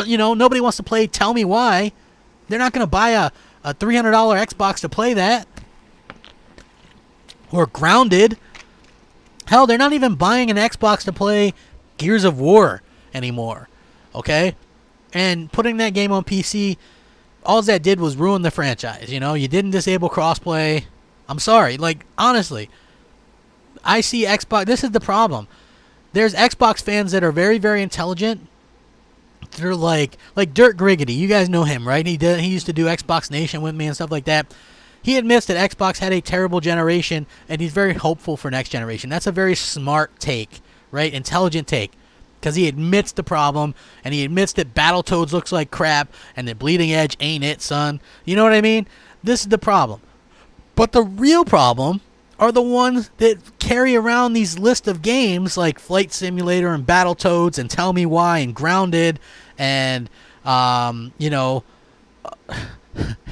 You know, nobody wants to play Tell Me Why. They're not going to buy a $300 Xbox to play that. Or Grounded. Hell, they're not even buying an Xbox to play Gears of War anymore. Okay? And putting that game on PC, all that did was ruin the franchise. You know, you didn't disable crossplay. I'm sorry. Like, honestly, I see Xbox. This is the problem. There's Xbox fans that are very, very intelligent. They're like Dirk Griggity. You guys know him, right? He used to do Xbox Nation with me and stuff like that. He admits that Xbox had a terrible generation, and he's very hopeful for next generation. That's a very smart take, right? Intelligent take. Because he admits the problem, and he admits that Battletoads looks like crap, and that Bleeding Edge ain't it, son. You know what I mean? This is the problem. But the real problem are the ones that carry around these list of games like Flight Simulator and Battletoads and Tell Me Why and Grounded and, you know,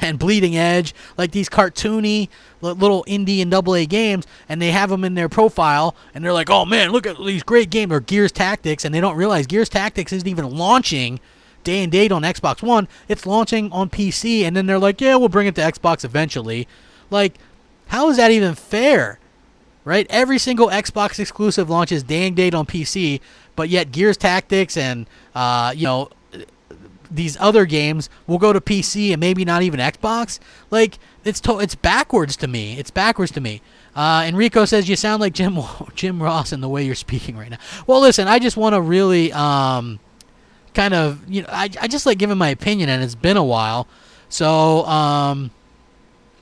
and Bleeding Edge, like these cartoony little indie and AA games, and they have them in their profile, and they're like, oh man, look at these great games, or Gears Tactics, and they don't realize Gears Tactics isn't even launching day and date on Xbox One. It's launching on PC, and then they're like, yeah, we'll bring it to Xbox eventually. Like, how is that even fair? Right? Every single Xbox exclusive launches day and date on PC, but yet Gears Tactics and, you know, these other games will go to PC and maybe not even Xbox. Like, it's backwards to me. It's backwards to me. Enrico says, you sound like Jim Ross in the way you're speaking right now. Well, listen, I just want to really kind of, you know, I just like giving my opinion, and it's been a while. So,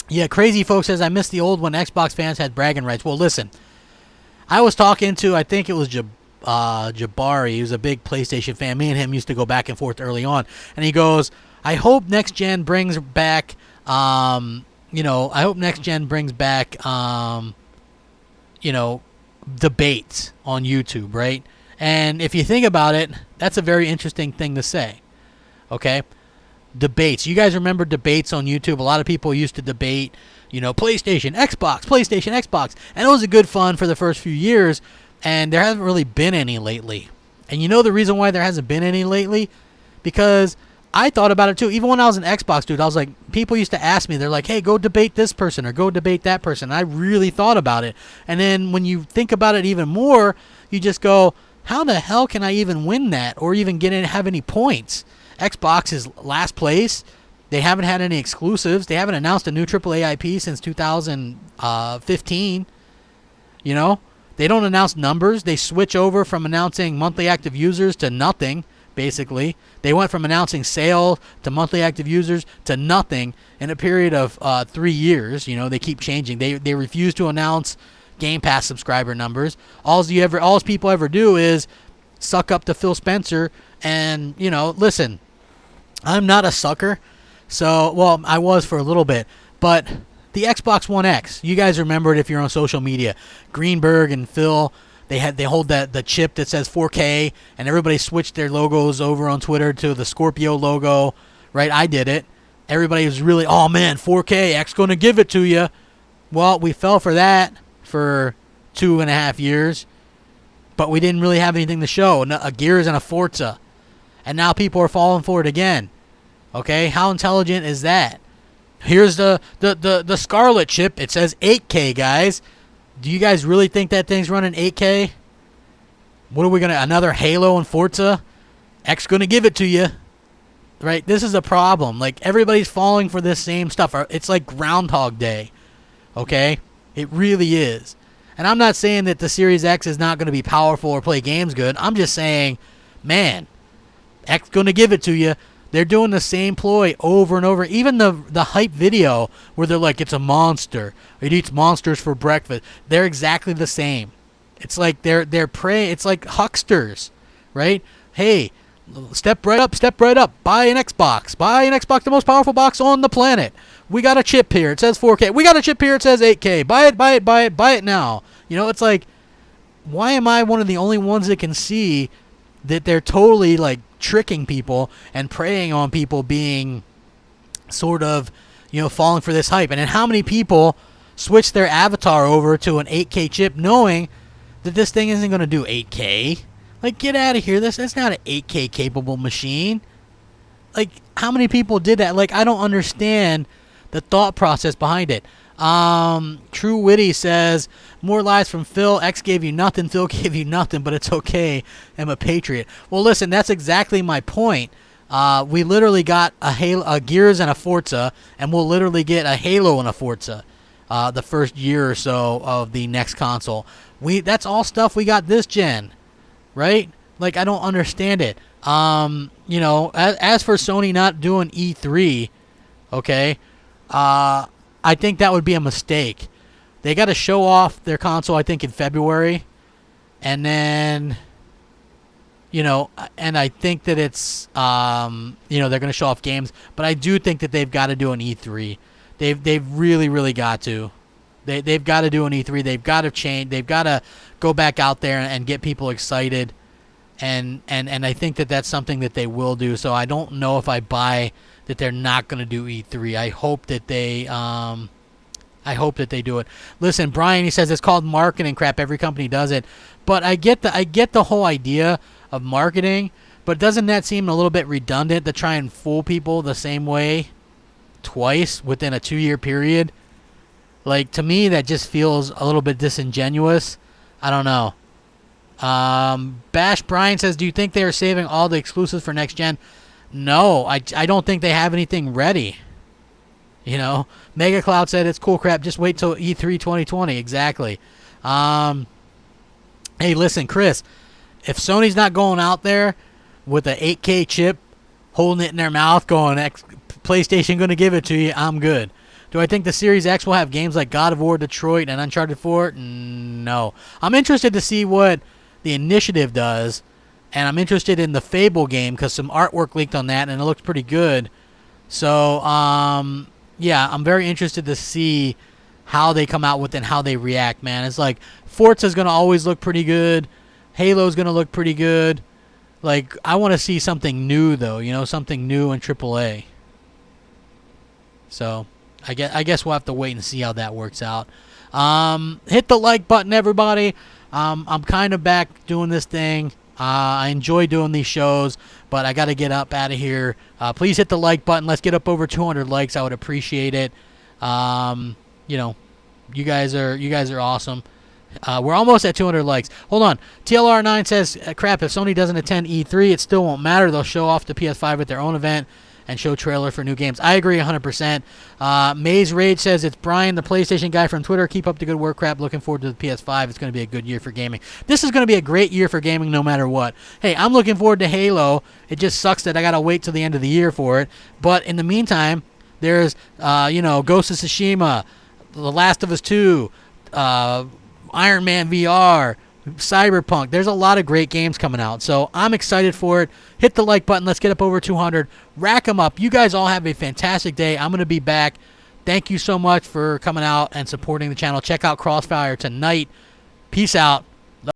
yeah, Crazy Folks says, I miss the old when Xbox fans had bragging rights. Well, listen, I was talking to, I think it was Jabari. He was a big PlayStation fan. Me and him used to go back and forth early on. And he goes, I hope next gen brings back You know, I hope next gen brings back, you know, debates on YouTube, right? And if you think about it, that's a very interesting thing to say. Okay? Debates. You guys remember debates on YouTube? A lot of people used to debate, you know, PlayStation, Xbox. And it was a good fun for the first few years, and there hasn't really been any lately. And you know the reason why there hasn't been any lately? Because I thought about it too. Even when I was an Xbox dude, I was like, people used to ask me, they're like, hey, go debate this person or go debate that person. And I really thought about it. And then when you think about it even more, you just go, how the hell can I even win that or even get in, have any points? Xbox is last place. They haven't had any exclusives. They haven't announced a new AAA IP since 2015. You know, they don't announce numbers. They switch over from announcing monthly active users to nothing, basically. They went from announcing sales to monthly active users to nothing in a period of 3 years. You know, they keep changing. They refuse to announce Game Pass subscriber numbers. All people ever do is suck up to Phil Spencer. And, you know, listen, I'm not a sucker. So, well, I was for a little bit. But the Xbox One X, you guys remember it if you're on social media. Greenberg and Phil, they hold the chip that says 4K, and everybody switched their logos over on Twitter to the Scorpio logo, right? I did it. Everybody was really, oh man, 4K, X going to give it to you. Well, we fell for that for 2.5 years, but we didn't really have anything to show. A Gears and a Forza, and now people are falling for it again. Okay, how intelligent is that? Here's the Scarlet chip. It says 8K, guys. Do you guys really think that thing's running 8K? What are we gonna, another Halo and Forza? X gonna give it to you, right? This is a problem. Like, everybody's falling for this same stuff. It's like Groundhog Day, okay? It really is. And I'm not saying that the Series X is not gonna be powerful or play games good. I'm just saying, man, X gonna give it to you. They're doing the same ploy over and over. Even the hype video where they're like, it's a monster. It eats monsters for breakfast. They're exactly the same. It's like they're prey. It's like hucksters, right? Hey, step right up. Buy an Xbox. The most powerful box on the planet. We got a chip here. It says 4K. We got a chip here. It says 8K. Buy it now. You know, it's like, why am I one of the only ones that can see that they're totally like tricking people and preying on people being sort of, you know, falling for this hype? And then how many people switch their avatar over to an 8K chip knowing that this thing isn't going to do 8K? Like, get out of here. That's not an 8K capable machine. Like, how many people did that? Like, I don't understand the thought process behind it. True Witty says, more lies from Phil. X gave you nothing. Phil gave you nothing, but it's okay. I'm a patriot. Well, listen, that's exactly my point. We literally got a Gears and a Forza, and we'll literally get a Halo and a Forza the first year or so of the next console. That's all stuff we got this gen, right? Like, I don't understand it. You know, as for Sony not doing E3, okay, I think that would be a mistake. They got to show off their console, I think, in February. And then, you know, and I think that it's, you know, they're going to show off games. But I do think that they've got to do an E3. They've really, really got to. They've got to do an E3. They've got to change. They've got to go back out there and get people excited. And I think that that's something that they will do. So I don't know if I buy that they're not going to do E3. I hope that they do it. Listen, Brian, he says it's called marketing crap. Every company does it. But I get the whole idea of marketing, but doesn't that seem a little bit redundant to try and fool people the same way twice within a 2-year period? Like, to me, that just feels a little bit disingenuous. I don't know. Bash Brian says, do you think they are saving all the exclusives for next gen? No, I don't think they have anything ready. You know, Mega Cloud said it's cool crap. Just wait till E3 2020. Exactly. Hey, listen, Chris, if Sony's not going out there with an 8K chip, holding it in their mouth, going, PlayStation going to give it to you, I'm good. Do I think the Series X will have games like God of War, Detroit, and Uncharted 4? No. I'm interested to see what the Initiative does. And I'm interested in the Fable game because some artwork leaked on that, and it looks pretty good. So, yeah, I'm very interested to see how they come out with it and how they react, man. It's like Forza's going to always look pretty good. Halo's going to look pretty good. Like, I want to see something new, though, you know, something new in AAA. So, I guess we'll have to wait and see how that works out. Hit the like button, everybody. I'm kind of back doing this thing. I enjoy doing these shows, but I got to get up out of here. Please hit the like button. Let's get up over 200 likes. I would appreciate it. You know, you guys are awesome. We're almost at 200 likes. Hold on. TLR9 says, crap, if Sony doesn't attend E3, it still won't matter. They'll show off the PS5 at their own event and show trailer for new games. I agree 100%. Maze Rage says, it's Brian, the PlayStation guy from Twitter. Keep up the good work, crap. Looking forward to the PS5. It's going to be a good year for gaming. This is going to be a great year for gaming no matter what. Hey, I'm looking forward to Halo. It just sucks that I got to wait till the end of the year for it. But in the meantime, there's, Ghost of Tsushima, The Last of Us 2, Iron Man VR, Cyberpunk. There's a lot of great games coming out, so I'm excited for it. Hit the like button. Let's get up over 200. Rack them up. You guys all have a fantastic day. I'm going to be back. Thank you so much for coming out and supporting the channel. Check out Crossfire tonight. Peace out.